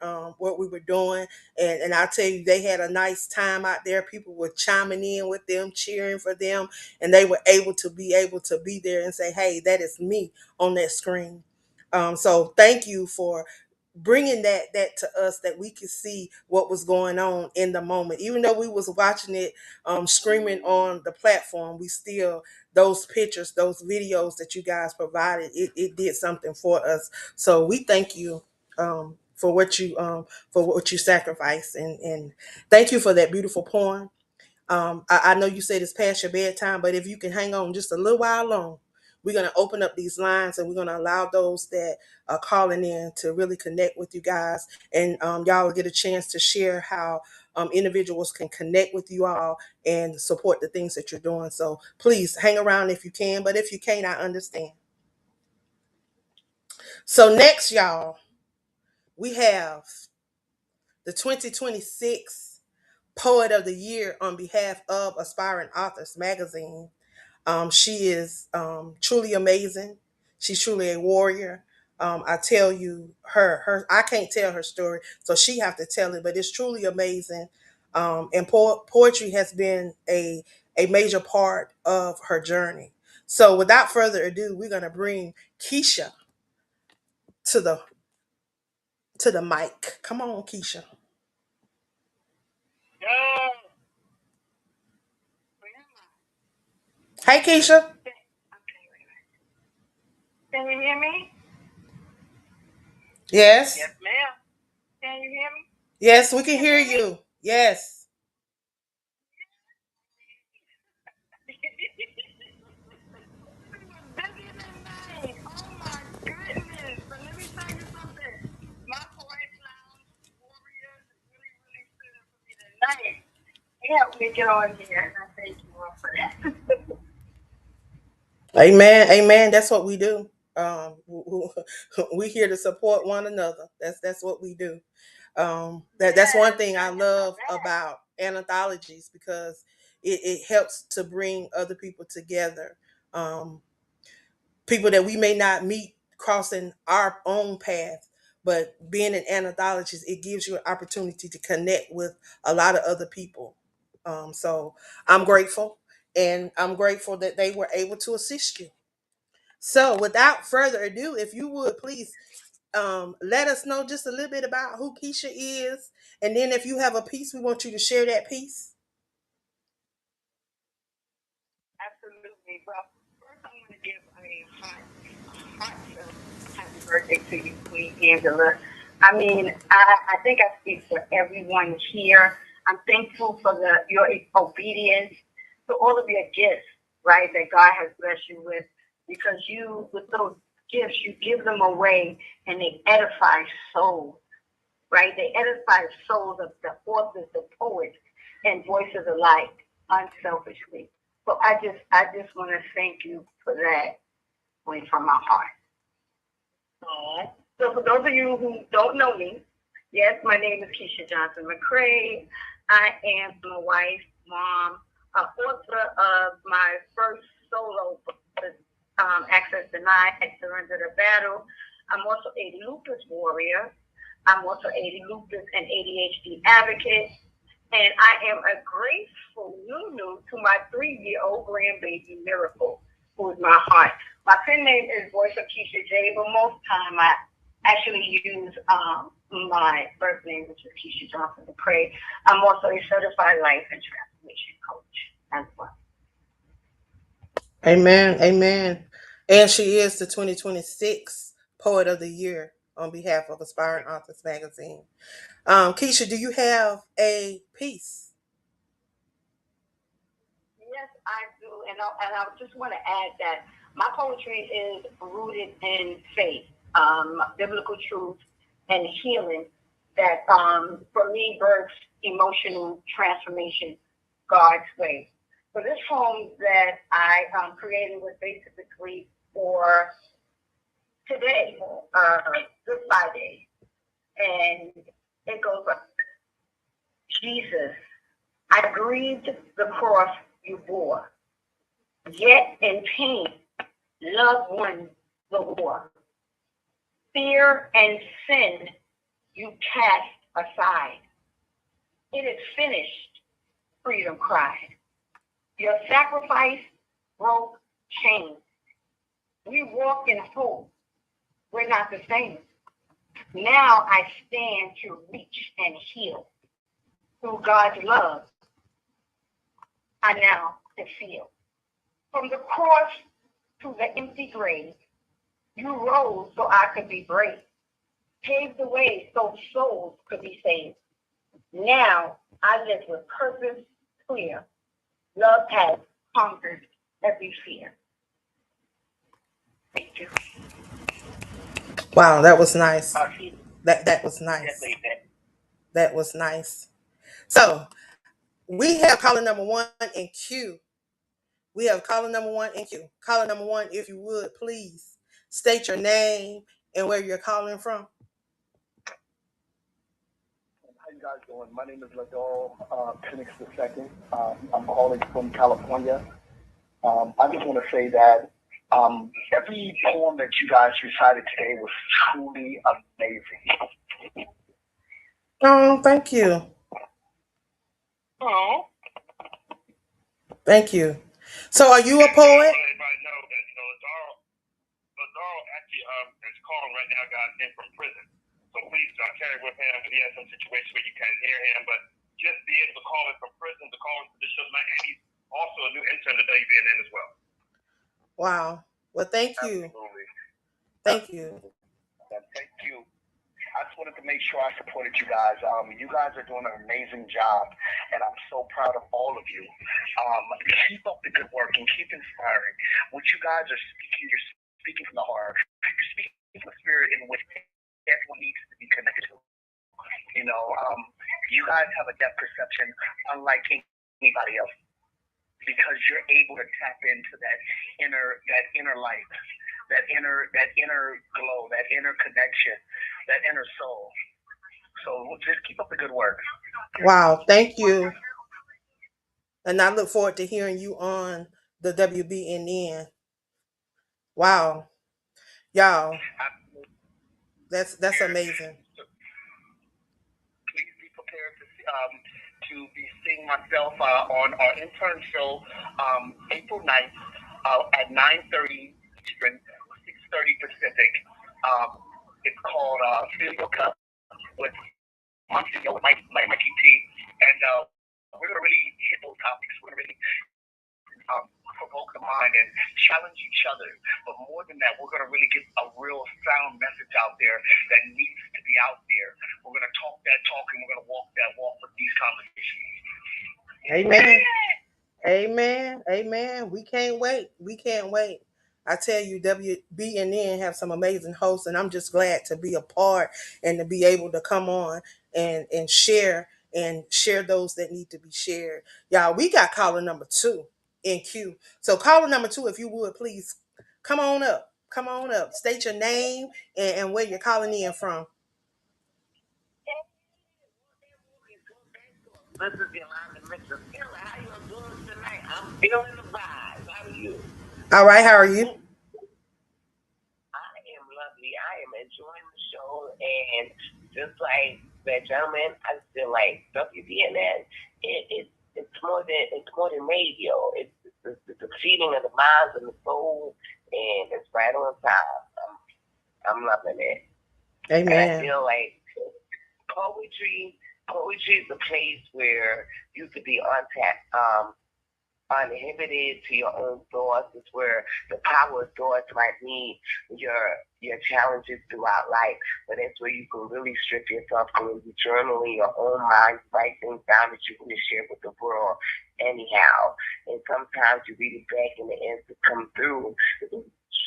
doing, and I tell you, they had a nice time out there. People were chiming in with them, cheering for them, and they were able to be there and say, "Hey, that is me on that screen." So thank you for bringing that to us that we could see what was going on in the moment. Even though we was watching it screaming on the platform, we still those pictures, those videos that you guys provided, it did something for us. So we thank you for what you sacrificed, and thank you for that beautiful poem. I know you said it's past your bedtime, but if you can hang on just a little while long, we're going to open up these lines and we're going to allow those that are calling in to really connect with you guys. And y'all will get a chance to share how individuals can connect with you all and support the things that you're doing. So please hang around if you can, but if you can't, I understand. So next, y'all, we have the 2026 Poet of the Year on behalf of Aspiring Authors Magazine. She is truly amazing. She's truly a warrior. I tell you, her I can't tell her story, so she have to tell it. But it's truly amazing. And poetry has been a major part of her journey. So without further ado, we're gonna bring Keisha to the mic. Come on, Keisha. Yeah. Hey, Keisha. Can you hear me? Yes. Yes, ma'am. Can you hear me? Yes, we can hear you. Yes. Busy tonight. Oh my goodness. But let me tell you something. My Poet Lounge warriors really, really stood up for me tonight. They helped me get on here, and I thank you all for that. Amen. Amen. That's what we do. We here to support one another. That's what we do. That's one thing I love about anthologies because it helps to bring other people together. Um, People that we may not meet crossing our own path, but being an anthologies, it gives you an opportunity to connect with a lot of other people. So I'm grateful, and I'm grateful that they were able to assist you. So, without further ado, if you would please let us know just a little bit about who Keisha is, and then if you have a piece, we want you to share that piece. Absolutely. Well, first I want to give a heartfelt happy birthday to you, Queen Angela. I mean, I think I speak for everyone here. I'm thankful for your obedience, to all of your gifts, right, that God has blessed you with, because you, with those gifts, you give them away and they edify souls, right? They edify souls of the authors, the poets, and voices alike, unselfishly. So I just want to thank you for that, going from my heart. So for those of you who don't know me, yes, my name is Keisha Johnson McCrae. I am my wife, mom, author of my first solo book, Access Denied, Surrender the Battle. I'm also a lupus warrior. I'm also a lupus and ADHD advocate. And I am a grateful Nunu to my 3-year-old grandbaby Miracle, who is my heart. My pen name is Voice of Keisha J, but most time I actually use my birth name, which is Keisha Johnson McCrae. I'm also a certified life and transformation coach as well. Amen. Amen. And she is the 2026 Poet of the Year on behalf of Aspiring Authors Magazine. Keisha, do you have a piece? Yes, I do. And I just want to add that my poetry is rooted in faith, biblical truth, and healing that, for me, births emotional transformation God's way. So this poem that I created was basically for today, Good Friday. And it goes like, Jesus, I grieved the cross you bore, yet in pain, love won the war. Fear and sin you cast aside. It is finished, freedom cried. Your sacrifice broke chains. We walk in hope. We're not the same. Now I stand to reach and heal. Through God's love, I now can feel. From the cross to the empty grave, you rose so I could be brave. Paved the way so souls could be saved. Now I live with purpose clear. Love has conquered every fear. Thank you. Wow, that was nice. She That was nice. definitely did. That was nice. So we have caller number one in queue. We have caller number one in queue. Caller number one, if you would please state your name and where you're calling from. How you guys doing? My name is Ladol Penix II. I'm calling from California. I just want to say that every poem that you guys recited today was truly amazing. Oh, thank you. Oh. Thank you. So are you a I poet? want to let everybody know that Ladaro actually is calling right now, guys, in from prison. So please carry with him. He has some situation where you can't hear him, but just be able to call him from prison to call him to the show tonight. And he's also a new intern to WBNN as well. Wow. Well, thank you. Absolutely. Thank you. Thank you. I just wanted to make sure I supported you guys. You guys are doing an amazing job, and I'm so proud of all of you. Keep up the good work and keep inspiring. What you guys are speaking, you're speaking from the heart. You're speaking from the spirit in which everyone needs to be connected to. You know, you guys have a depth perception unlike anybody else because you're able to tap into that inner light, that inner glow, that inner connection, that inner soul. So just keep up the good work. Wow. Thank you. And I look forward to hearing you on the WBNN. Wow. Y'all, that's amazing. Please be prepared to be seeing myself on our intern show April 9th at 9:30 Eastern, 6:30 Pacific. It's called Fill Your Cup with Montreal, my GT, and we're gonna really hit those topics. We're gonna really provoke the mind and challenge each other. But more than that, we're gonna really get a real sound message out there that needs to be out there. We're gonna talk that talk and we're gonna walk that walk with these conversations. Amen. Amen. Amen. We can't wait. We can't wait. I tell you, WBNN have some amazing hosts, and I'm just glad to be a part and to be able to come on and share those that need to be shared. Y'all, we got caller number two in queue. So caller number two, if you would please come on up. Come on up. State your name and where you're calling in from. This is Yolanda Mitchell. How you doing tonight? I'm feeling the vibes. How are you? All right, how are you? I am lovely. I am enjoying the show, and just like that gentleman, I feel like WBNN. It's more than radio. It's the feeding of the minds and the soul, and it's right on time. I'm loving it. Amen. And I feel like poetry is a place where you could be uninhibited to your own thoughts. It's where the power of thoughts might meet your challenges throughout life, but it's where you can really strip yourself from journaling your own mind, write things down that you want to share with the world anyhow. And sometimes you read it back and the answers come through. It's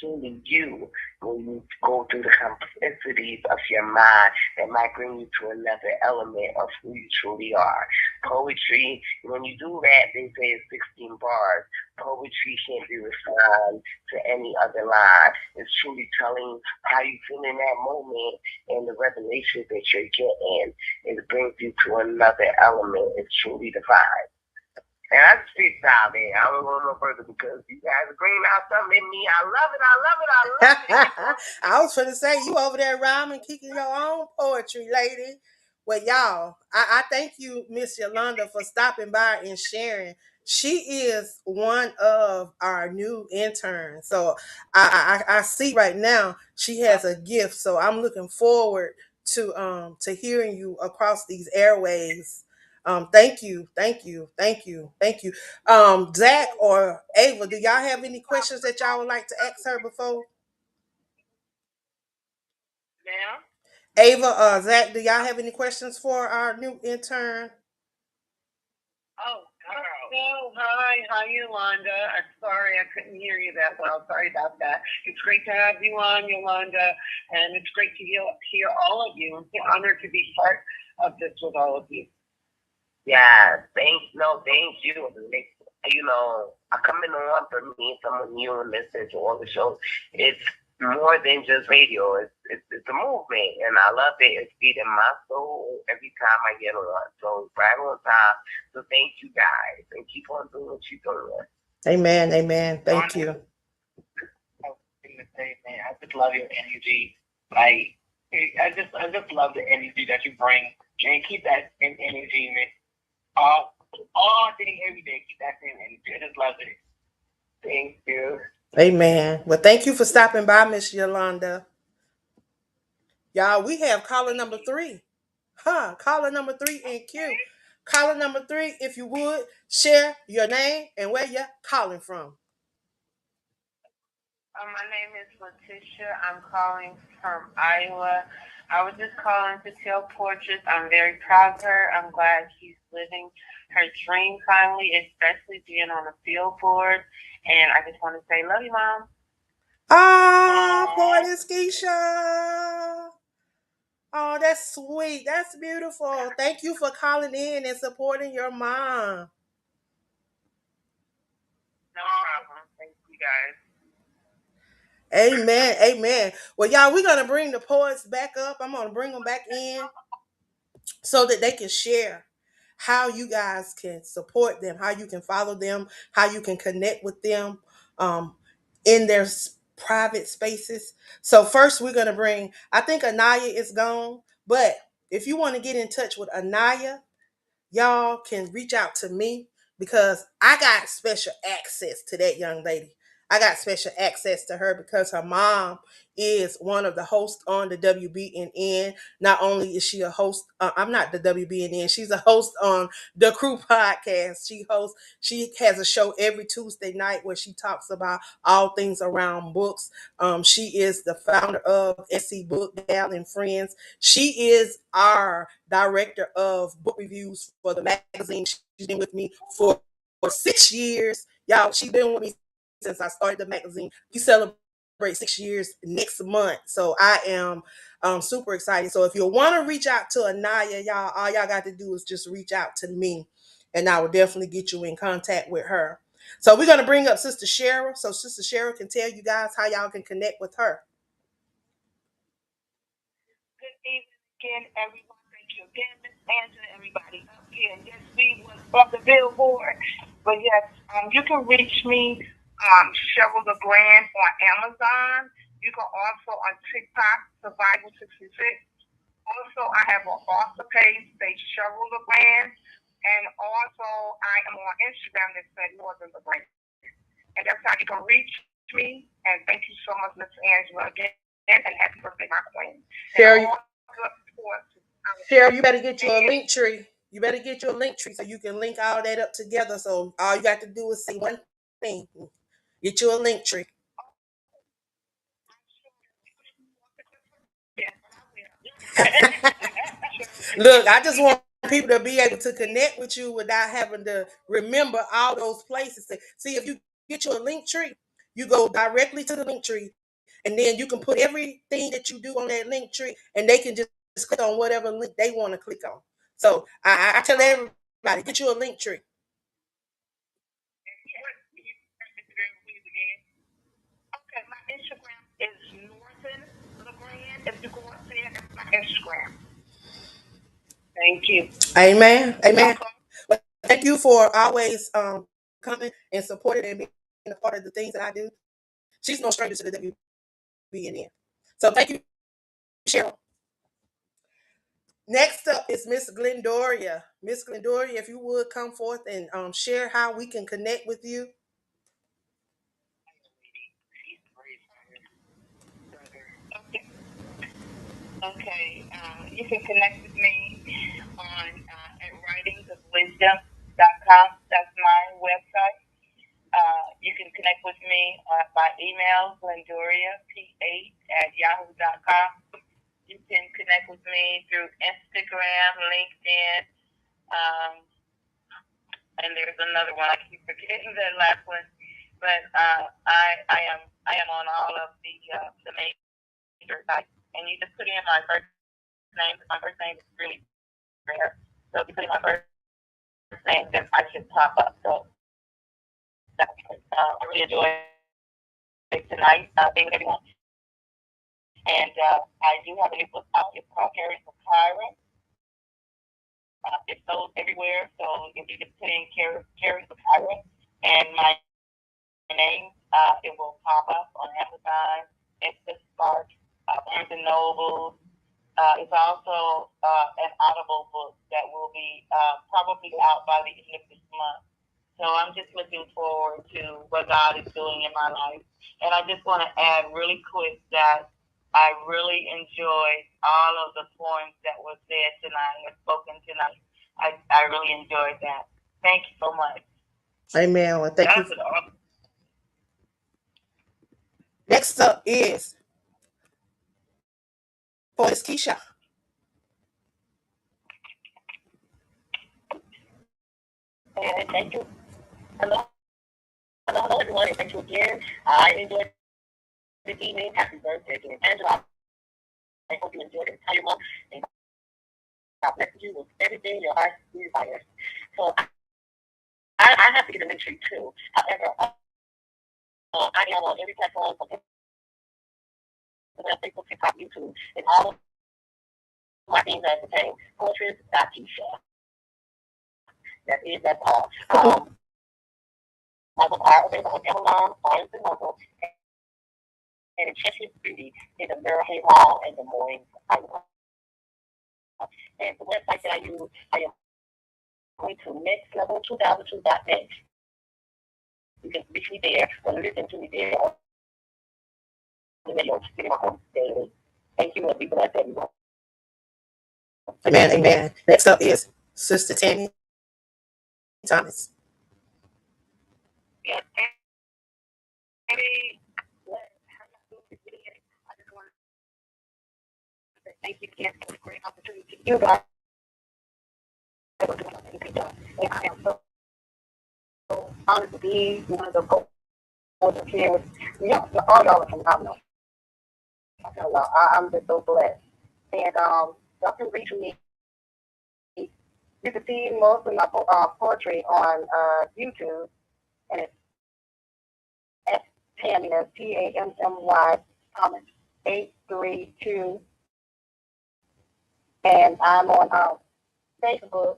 truly you when you go through the complexities of your mind that might bring you to another element of who you truly are. Poetry, when you do that, they say it's 16 bars. Poetry can't be refined to any other line. It's truly telling how you feel in that moment and the revelation that you're getting. It brings you to another element. It's truly divine. And I just speak out there. I don't go no further because you guys are bringing out something in me. I love it. I love it. I love it. I was trying to say, you over there rhyming, kicking your own poetry, lady. Well, y'all, I thank you, Miss Yolanda, for stopping by and sharing. She is one of our new interns. So I see right now she has a gift. So I'm looking forward to hearing you across these airways. Thank you, thank you, thank you, thank you. Zach or Ava, do y'all have any questions that y'all would like to ask her before? Now, Ava, Zach, do y'all have any questions for our new intern? oh, girl, Oh, hi, Yolanda. I'm sorry I couldn't hear you that well. Sorry about that. It's great to have you on, Yolanda, and it's great to hear all of you. It's an honor to be part of this with all of you. Yeah, thank you. You know, coming on for me, someone new and listening to all the shows, it's more than just radio. It's a movement, and I love it. It's feeding my soul every time I get on. So it's right on time. So thank you guys, and keep on doing what you're doing. Amen. Amen. Thank you. I was going to say, man, I just love your energy. Like, I just love the energy that you bring, and keep that same energy, man. All day, every day, keep that same energy. I just love it. Thank you. Amen. Well, thank you for stopping by, Miss Yolanda. Y'all, we have caller number 3. Caller number 3 in queue. Caller number 3, if you would, share your name and where you're calling from. My name is Letitia. I'm calling from Iowa. I was just calling to tell Portraits I'm very proud of her. I'm glad she's living her dream finally, especially being on a billboard. And I just want to say, love you, Mom. Poetess Keisha. Oh, that's sweet. That's beautiful. Thank you for calling in and supporting your mom. No problem. Thank you, guys. Amen. Amen. Well, y'all, we're going to bring the poets back up. I'm going to bring them back in so that they can share how you guys can support them, how you can follow them, how you can connect with them in their private spaces. So first we're going to bring, I think Anaya is gone, but if you want to get in touch with Anaya, y'all can reach out to me because I got special access to that young lady. I got special access to her because her mom is one of the hosts on the WBNN. Not only is she a host, I'm not the WBNN. She's a host on the Crew podcast. She has a show every Tuesday night where she talks about all things around books. She is the founder of SC Book Gal and Friends. She is our director of book reviews for the magazine. She's been with me for 6 years. Y'all, she's been with me since I started the magazine. We celebrate 6 years next month. So I am super excited. So if you want to reach out to Anaya, y'all, all y'all got to do is just reach out to me and I will definitely get you in contact with her. So we're going to bring up Sister Cheryl so Sister Cheryl can tell you guys how y'all can connect with her. Good evening again, everyone. Thank you again, Miss Angela, everybody up here. And yes, we was on the billboard. But yes, you can reach me, Cheryl the Grand on Amazon. You can also on TikTok, Survival 66. Also, I have an author page, say Cheryl the Grand. And also, I am on Instagram that said Northern the Grand. And that's how you can reach me. And thank you so much, Miss Angela, again. And happy birthday, my queen. Cheryl, you better get you a link tree. You better get you a link tree so you can link all that up together. So all you got to do is say one thing. Get you a link tree. Look, I just want people to be able to connect with you without having to remember all those places. See, if you get you a link tree, you go directly to the link tree, and then you can put everything that you do on that link tree, and they can just click on whatever link they want to click on. So I tell everybody, get you a link tree. Okay, my Instagram is Northern LeGrand. If you go up there, that's my Instagram. Thank you. Amen. Amen. Well, thank you for always coming and supporting and being a part of the things that I do. She's no stranger to the WBNN. So thank you, Cheryl. Next up is Miss Glendoria. Miss Glendoria, if you would come forth and share how we can connect with you. Okay. You can connect with me on at writingsofwisdom.com. That's my website. You can connect with me by email, glendoriap8@yahoo.com. You can connect with me through Instagram, LinkedIn, and there's another one. I keep forgetting that last one, but I am on all of the major sites, and you just put in my first name. My first name is really rare, so if you put in my first name, then I should pop up. So I really enjoyed tonight being with everyone, and I do have a new book out. It's called Carries the Kyra. It's sold everywhere, so if you just put in Carries the Kyra and my name, it will pop up on Amazon, Instacart, Barnes and Noble. It's also an Audible book that will be probably out by the end of this month. So I'm just looking forward to what God is doing in my life. And I just want to add really quick that I really enjoyed all of the poems that were said tonight and spoken tonight. I really enjoyed that. Thank you so much. Amen. Well, thank you. Next up is Miss Keisha. And thank you. Hello, everyone, and thank you again. I enjoyed this evening. Happy birthday to Angela. I hope you enjoyed the entire month. And God bless you with everything your heart desires. So I have to get a ministry too. However, I am on every platform from Instagram, Facebook, TikTok, YouTube, and all of my things that pertain Keisha. That's all. My book are available on Amazon, Barnes and Noble, and in Cheshire City in the Maryland Mall and the Moines, Iowa. And the website that I use, I am going to nextlevel2002.net. You can reach me there or listen to me there on the radio, getting my home daily. Thank you, and be blessed, everyone. Amen, amen. Next up is Sister Tammy Thomas. Yes, Tammy. Thank you again for the great opportunity. You guys and I am so honored to be one of the co-hosts here with all y'all are phenomenal. I'm just so blessed. And y'all can reach me. You can see most of my poetry on YouTube, and it's at Tammy, that's Tammy Thomas 832. And I'm on Facebook,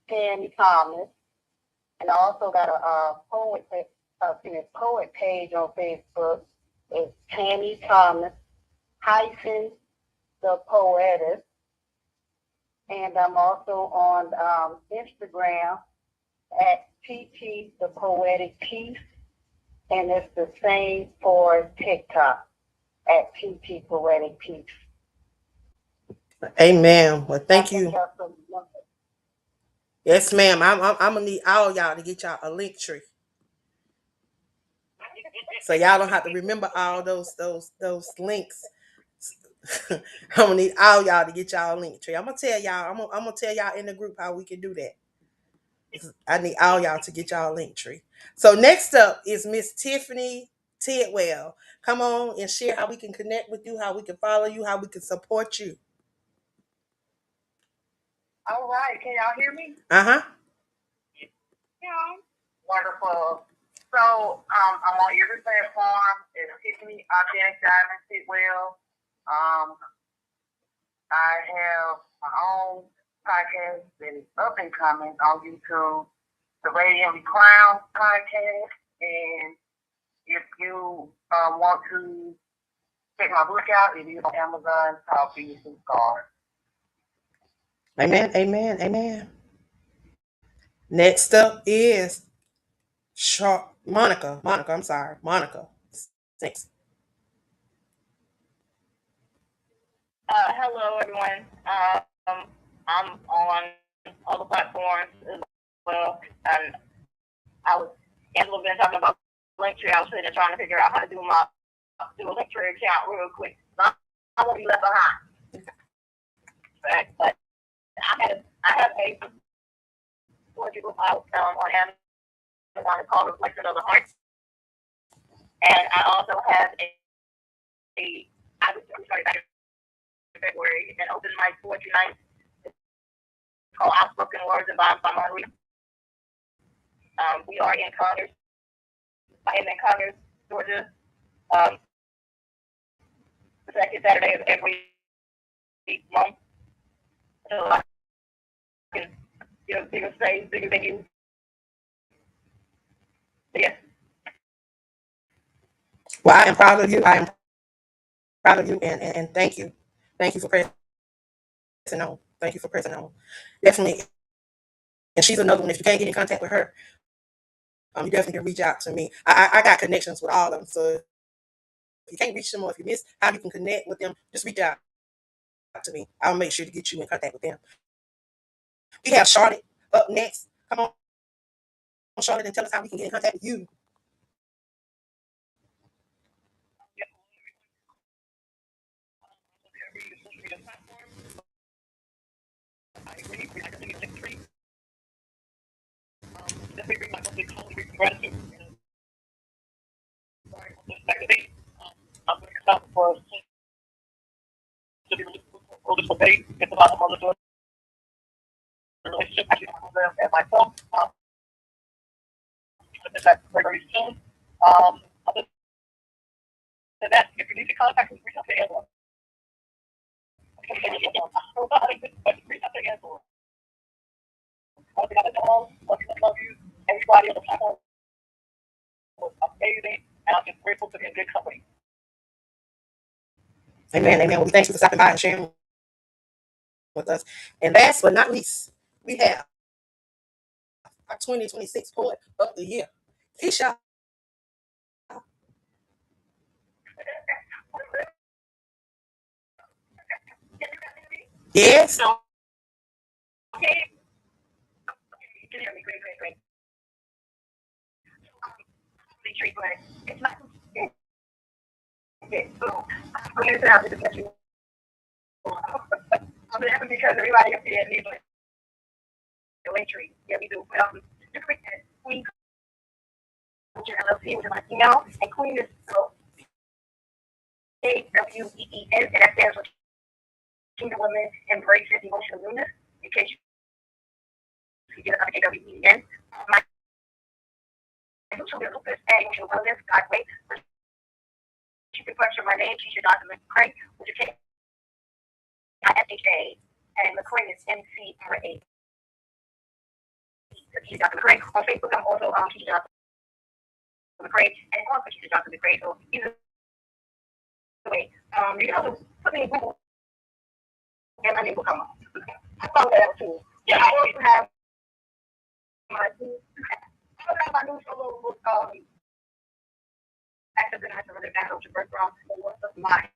Tammy Thomas, and I also got a poet page on Facebook. It's Tammy Thomas hyphen the poetess, and I'm also on Instagram at TT the Poetic Piece, and it's the same for TikTok at TT Poetic Piece. Amen. Well, thank you. Yes, ma'am. I'm gonna need all y'all to get y'all a link tree, so y'all don't have to remember all those links. I'm gonna need all y'all to get y'all a link tree. I'm gonna tell y'all. I'm gonna tell y'all in the group how we can do that. I need all y'all to get y'all a link tree. So next up is Miss Tiffany Tidwell. Come on and share how we can connect with you, how we can follow you, how we can support you. All right, can y'all hear me? Uh-huh. Yeah. Wonderful. So I'm on every platform. It's Tiffany Authentic Diamond Tidwell. I have my own podcast that is up and coming on YouTube, the Radiant Crown podcast. And if you want to check my book out, it is on Amazon, called Bees and Scars. Amen, amen, amen. Next up is Monica. Monica. Thanks. Hello, everyone. I'm on all the platforms as well. And Angela been talking about Linktree. I was sitting there trying to figure out how to do a Linktree account real quick. I won't be left behind. But I have a poetry book out on Amazon. It's called Reflection of the Heart. And I also have I started back in February, an open mic poetry night. It's called Outspoken Words and Vibes by Marguerite. We are in Conyers. I am in Conyers, Georgia. The second Saturday of every month. So I can get a bigger space, bigger venue. Yes. Well, I am proud of you. I am proud of you, and thank you. Thank you for pressing on. Thank you for pressing on. Definitely. And she's another one. If you can't get in contact with her, you definitely can reach out to me. I got connections with all of them. So if you can't reach them or if you miss how you can connect with them, just reach out to me. I'll make sure to get you in contact with them. We have Charlotte up next. Come on, Charlotte, and tell us how we can get in contact with you. I agree. I think it's free. Just figuring my monthly calling gratitude. Sorry, I'm going to stop for to be released for pay. It's about the mother relationship between my mother and myself. That very, very soon. Other than that, if you need to contact me, reach out to Angela. Reach out to Angela. I love you. Everybody on the platform was amazing, and I'm just grateful to be in good company. Amen, amen. Well, we thank you for stopping by and sharing with us. And last but not least, we have our 2026 Poet of the Year, Keisha. Yes. Okay. You can hear me. Great, great, great. It's not. So I'm going to have to discussion. I'm laughing because everybody up here needs like a link tree. Yeah, we do. Just quick, Queen Culture LLC, which is my email, and Queen is so KWEEN, and that stands for Kingdom Women Embraces Emotional Newness. In case you get another KWEEN, my social lupus and emotional wellness, God wait. You can question my name, Keisha Dr. McCray, which is KISHA, and McCray is MCRA. Keisha Dr. McCray. On Facebook, I'm also Keisha Dr. McCray, and also Keisha Dr. McCray. So either way, you can also put me in Google, and my name will come up. I found that out too. Yeah, I also have my new solo book called Active and Isolated Battle to Birth from the Loss of My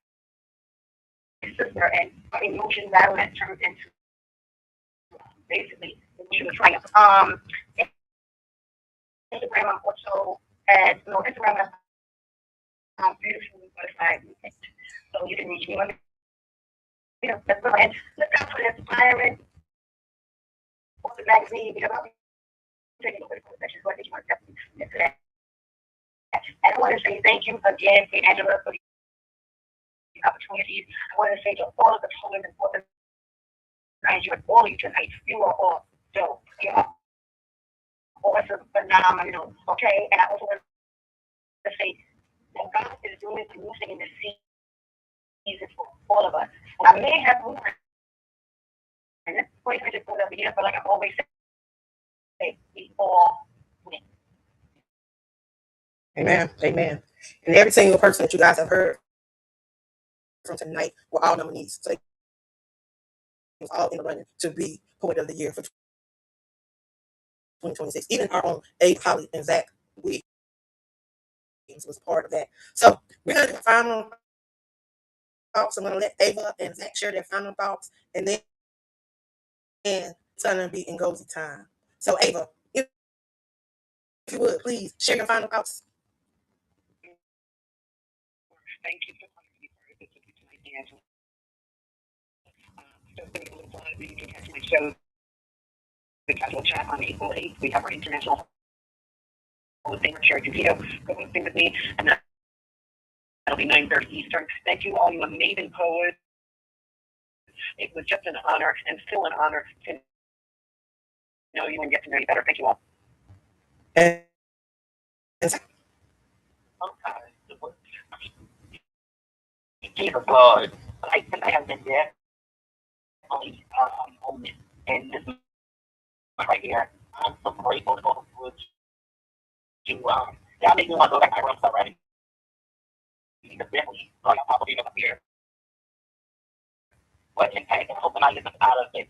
Sister, and emotion battle that turned into basically emotional triumph. Instagram, I'm also at Instagram, I'm beautiful butterfly. So you can reach me on that's go ahead. Look out for the inspiring for the magazine because I'll be taking over the session, so I think you might definitely get to that. And I want to say thank you again to Angela for the opportunities. I want to say to all of the poets and poets, I enjoyed all of you tonight. You are all dope. You are awesome, phenomenal. Okay, and I also want to say that God is doing this new thing in the season for all of us. And I may have more. And this point, I just put up here, but like I always say, we all win. Amen, amen. And every single person that you guys have heard from tonight were all nominees. So it was all in the running to be Poet of the Year for 2026. Even our own Abe Holly and Zach Williams was part of that. So we're going to do final thoughts. I'm going to let Ava and Zach share their final thoughts, and then it's going to be in Gozy time. So Ava, if you would, please share your final thoughts. Thank you for being part of this with me tonight, Angela. Just a little fun, you can catch my show the casual chat on April 8th. We have our International Hall of Famer, Sherry Dupito, co-hosting with me, and that'll be 9:30 Eastern. Thank you, all you amazing poets. It was just an honor, and still an honor to know you and get to know you better. Thank you all. And Jesus Lord, I think I have been there only moment, and this is right here. I'm so grateful to y'all make me want to go back to my rooms already. The family, like I'm probably up here. What impact and hoping I get out of it.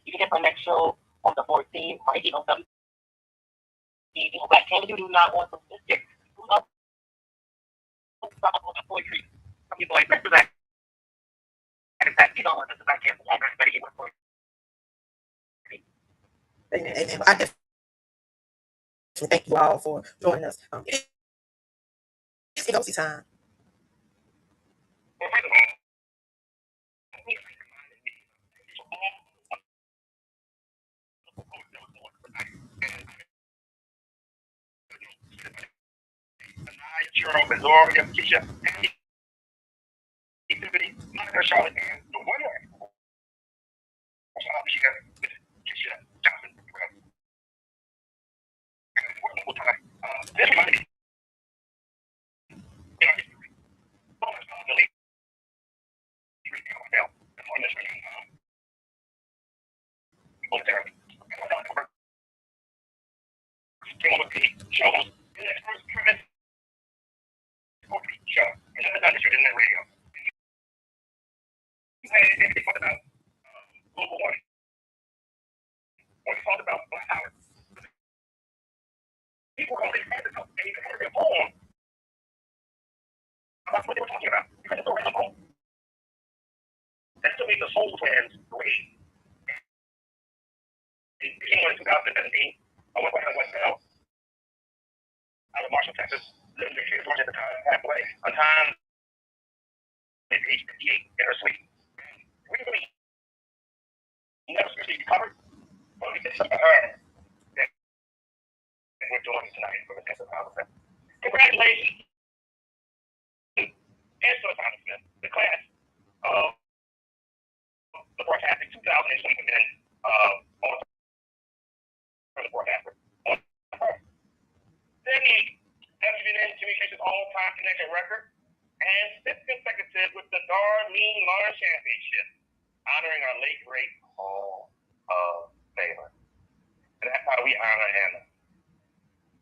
You can get my next show on the 14th, right here on WTV. Black Candy, do not want some biscuits. Do not stop on the poetry. Some people like Mr. Black. And in fact, you don't want this Black Candy. I'm not ready to work for it. I definitely thank you all for joining us. It's Egosi time. Jerome, Missouri, Keisha, Tiffany, Monica, Charlotte, and the winner. Keisha Johnson. And one more time. This money. That's what they were talking about. Because it's original. That still made the soul plans great. In January 2017, I went by West Bell, out of Marshall, Texas. Lived in Georgia at the time, halfway. On time, at age 58, in her sleep. We really never received covered. But we did something for her that we're doing tonight for the Texas Conference. Congratulations. And so Smith, the class of the broadcasting 2020 have been on the broadcaster. Then the WBN Communications All-Time Connection record and 6th consecutive with the Darlene Lawrence Championship, honoring our late great Hall of Famer. And that's how we honor Hannah.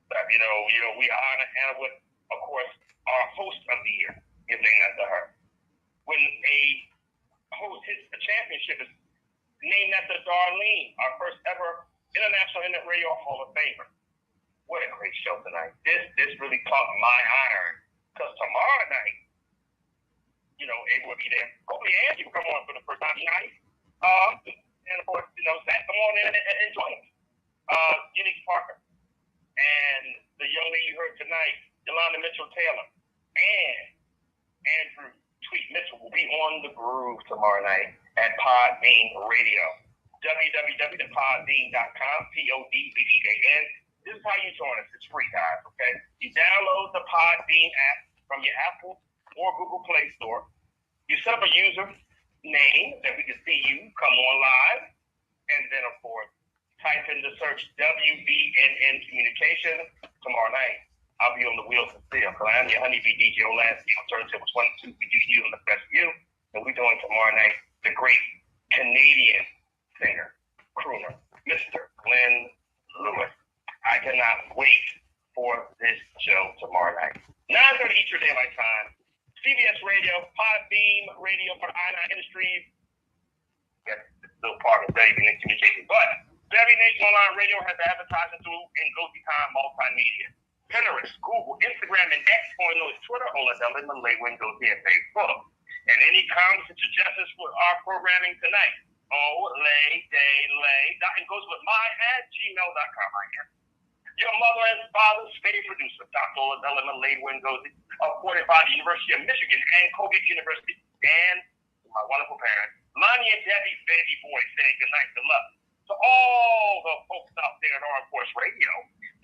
But, we honor Hannah with, of course, our host of the year, giving that to her. When a host hits the championship, is named after Darlene, our first ever International Internet Radio Hall of Famer. What a great show tonight. This really caught my iron. Because tomorrow night, it will be there. Hopefully Angie will come on for the first time tonight. And of course, Zach, come on in and join us. Eunice Parker. And the young lady you heard tonight, Yolanda Mitchell-Taylor. And Andrew Tweet Mitchell will be on the groove tomorrow night at Podbean Radio. www.podbean.com, PODBEAN. This is how you join us. It's free, guys, okay? You download the Podbean app from your Apple or Google Play Store. You set up a user name that we can see you come on live. And then, of course, type in the search WBNN Communication tomorrow night. I'll be on the wheels of steel because I'm your honeybee DJ on last year. Alternative was 1 2 for you and the best view. And we're doing tomorrow night the great Canadian singer, crooner, Mr. Glenn Lewis. I cannot wait for this show tomorrow night. 9:30 Eastern Daylight Time. CBS Radio, Podbeam Radio for I9 Industries. Yes, it's still part of Beverly Nation Communication. But Beverly Nation Online Radio has advertising through Ngozi Time Multimedia. Pinterest, Google, Instagram, and X, Twitter, Oladella, Malay Windows here, Facebook. And any comments and suggestions for our programming tonight? And goes with my@gmail.com. I am your mother and father's favorite producer, Dr. Oladella Malay Windows, appointed by the University of Michigan and Colgate University, and my wonderful parents, Lonnie and Debbie's baby boy, saying goodnight to love. to all the folks out there at Armed Force Radio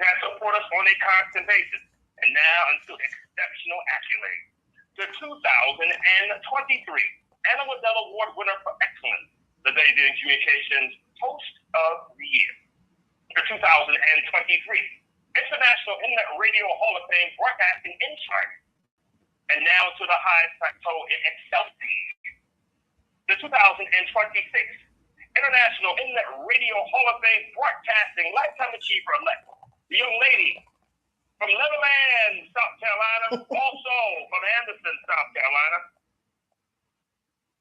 that support us on a constant basis, and now unto exceptional accolades. The 2023 Anna Waddell Award winner for excellence, the David in Communications Host of the Year. The 2023 International Internet Radio Hall of Fame Broadcasting Insight, and now to the highest plateau in Excelsior. The 2026 International Internet Radio Hall of Fame Broadcasting Lifetime Achiever elect, the young lady from Leatherland, South Carolina, also from Anderson, South Carolina.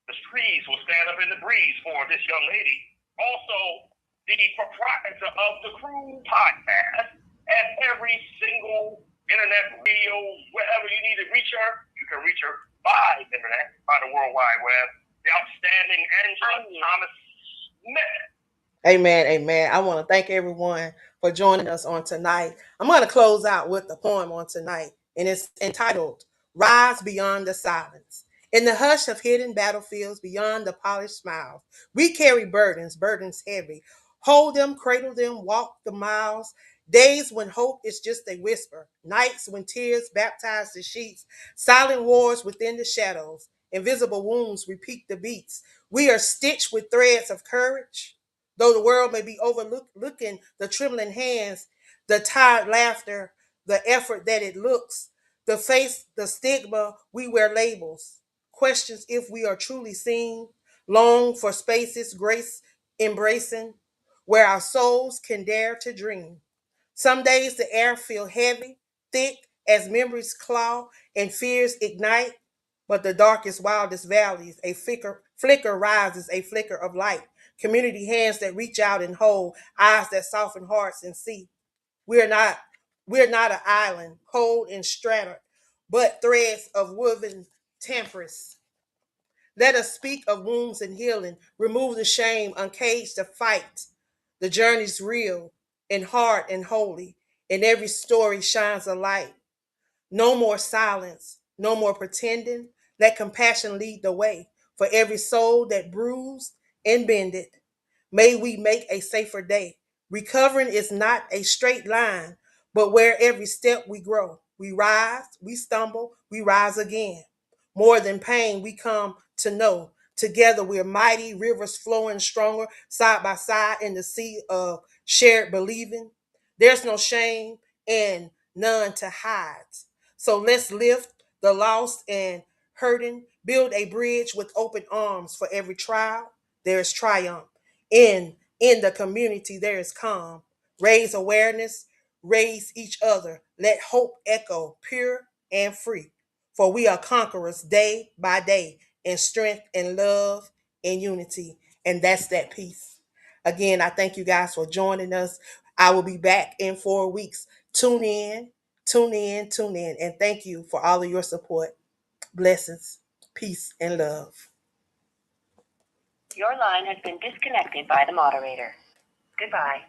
The trees will stand up in the breeze for this young lady. Also, the proprietor of the Crew podcast, and every single internet radio, wherever you need to reach her, you can reach her by internet, by the World Wide Web. The outstanding Angela Thomas Smith. Amen, amen. I want to thank everyone for joining us on tonight. I'm going to close out with the poem on tonight, and it's entitled Rise Beyond the Silence. In the hush of hidden battlefields, beyond the polished smiles, we carry burdens, burdens heavy. Hold them, cradle them, walk the miles. Days when hope is just a whisper, nights when tears baptize the sheets, silent wars within the shadows, invisible wounds repeat the beats. We are stitched with threads of courage. Though the world may be overlooking the trembling hands, the tired laughter, the effort that it looks, the face, the stigma, we wear labels. Questions if we are truly seen, long for spaces, grace embracing, where our souls can dare to dream. Some days the air feel heavy, thick as memories claw and fears ignite. But the darkest, wildest valleys, a flicker rises, a flicker of light. Community hands that reach out and hold, eyes that soften hearts and see. We're not, we're not an island, cold and strata, but threads of woven temperance. Let us speak of wounds and healing, remove the shame, uncage the fight. The journey's real and hard and holy, and every story shines a light. No more silence, no more pretending. Let compassion lead the way for every soul that bruised and bended. May we make a safer day. Recovering is not a straight line, but where every step we grow. We rise, we stumble, we rise again. More than pain, we come to know. Together we're mighty, rivers flowing stronger, side by side in the sea of shared believing. There's no shame and none to hide. So let's lift the lost and hurting, build a bridge with open arms for every trial. There is triumph. In the community, there is calm. Raise awareness, raise each other. Let hope echo pure and free. For we are conquerors day by day in strength and love and unity. And that's that peace. Again, I thank you guys for joining us. I will be back in 4 weeks. Tune in, tune in, tune in. And thank you for all of your support. Blessings, peace, and love. Your line has been disconnected by the moderator. Goodbye.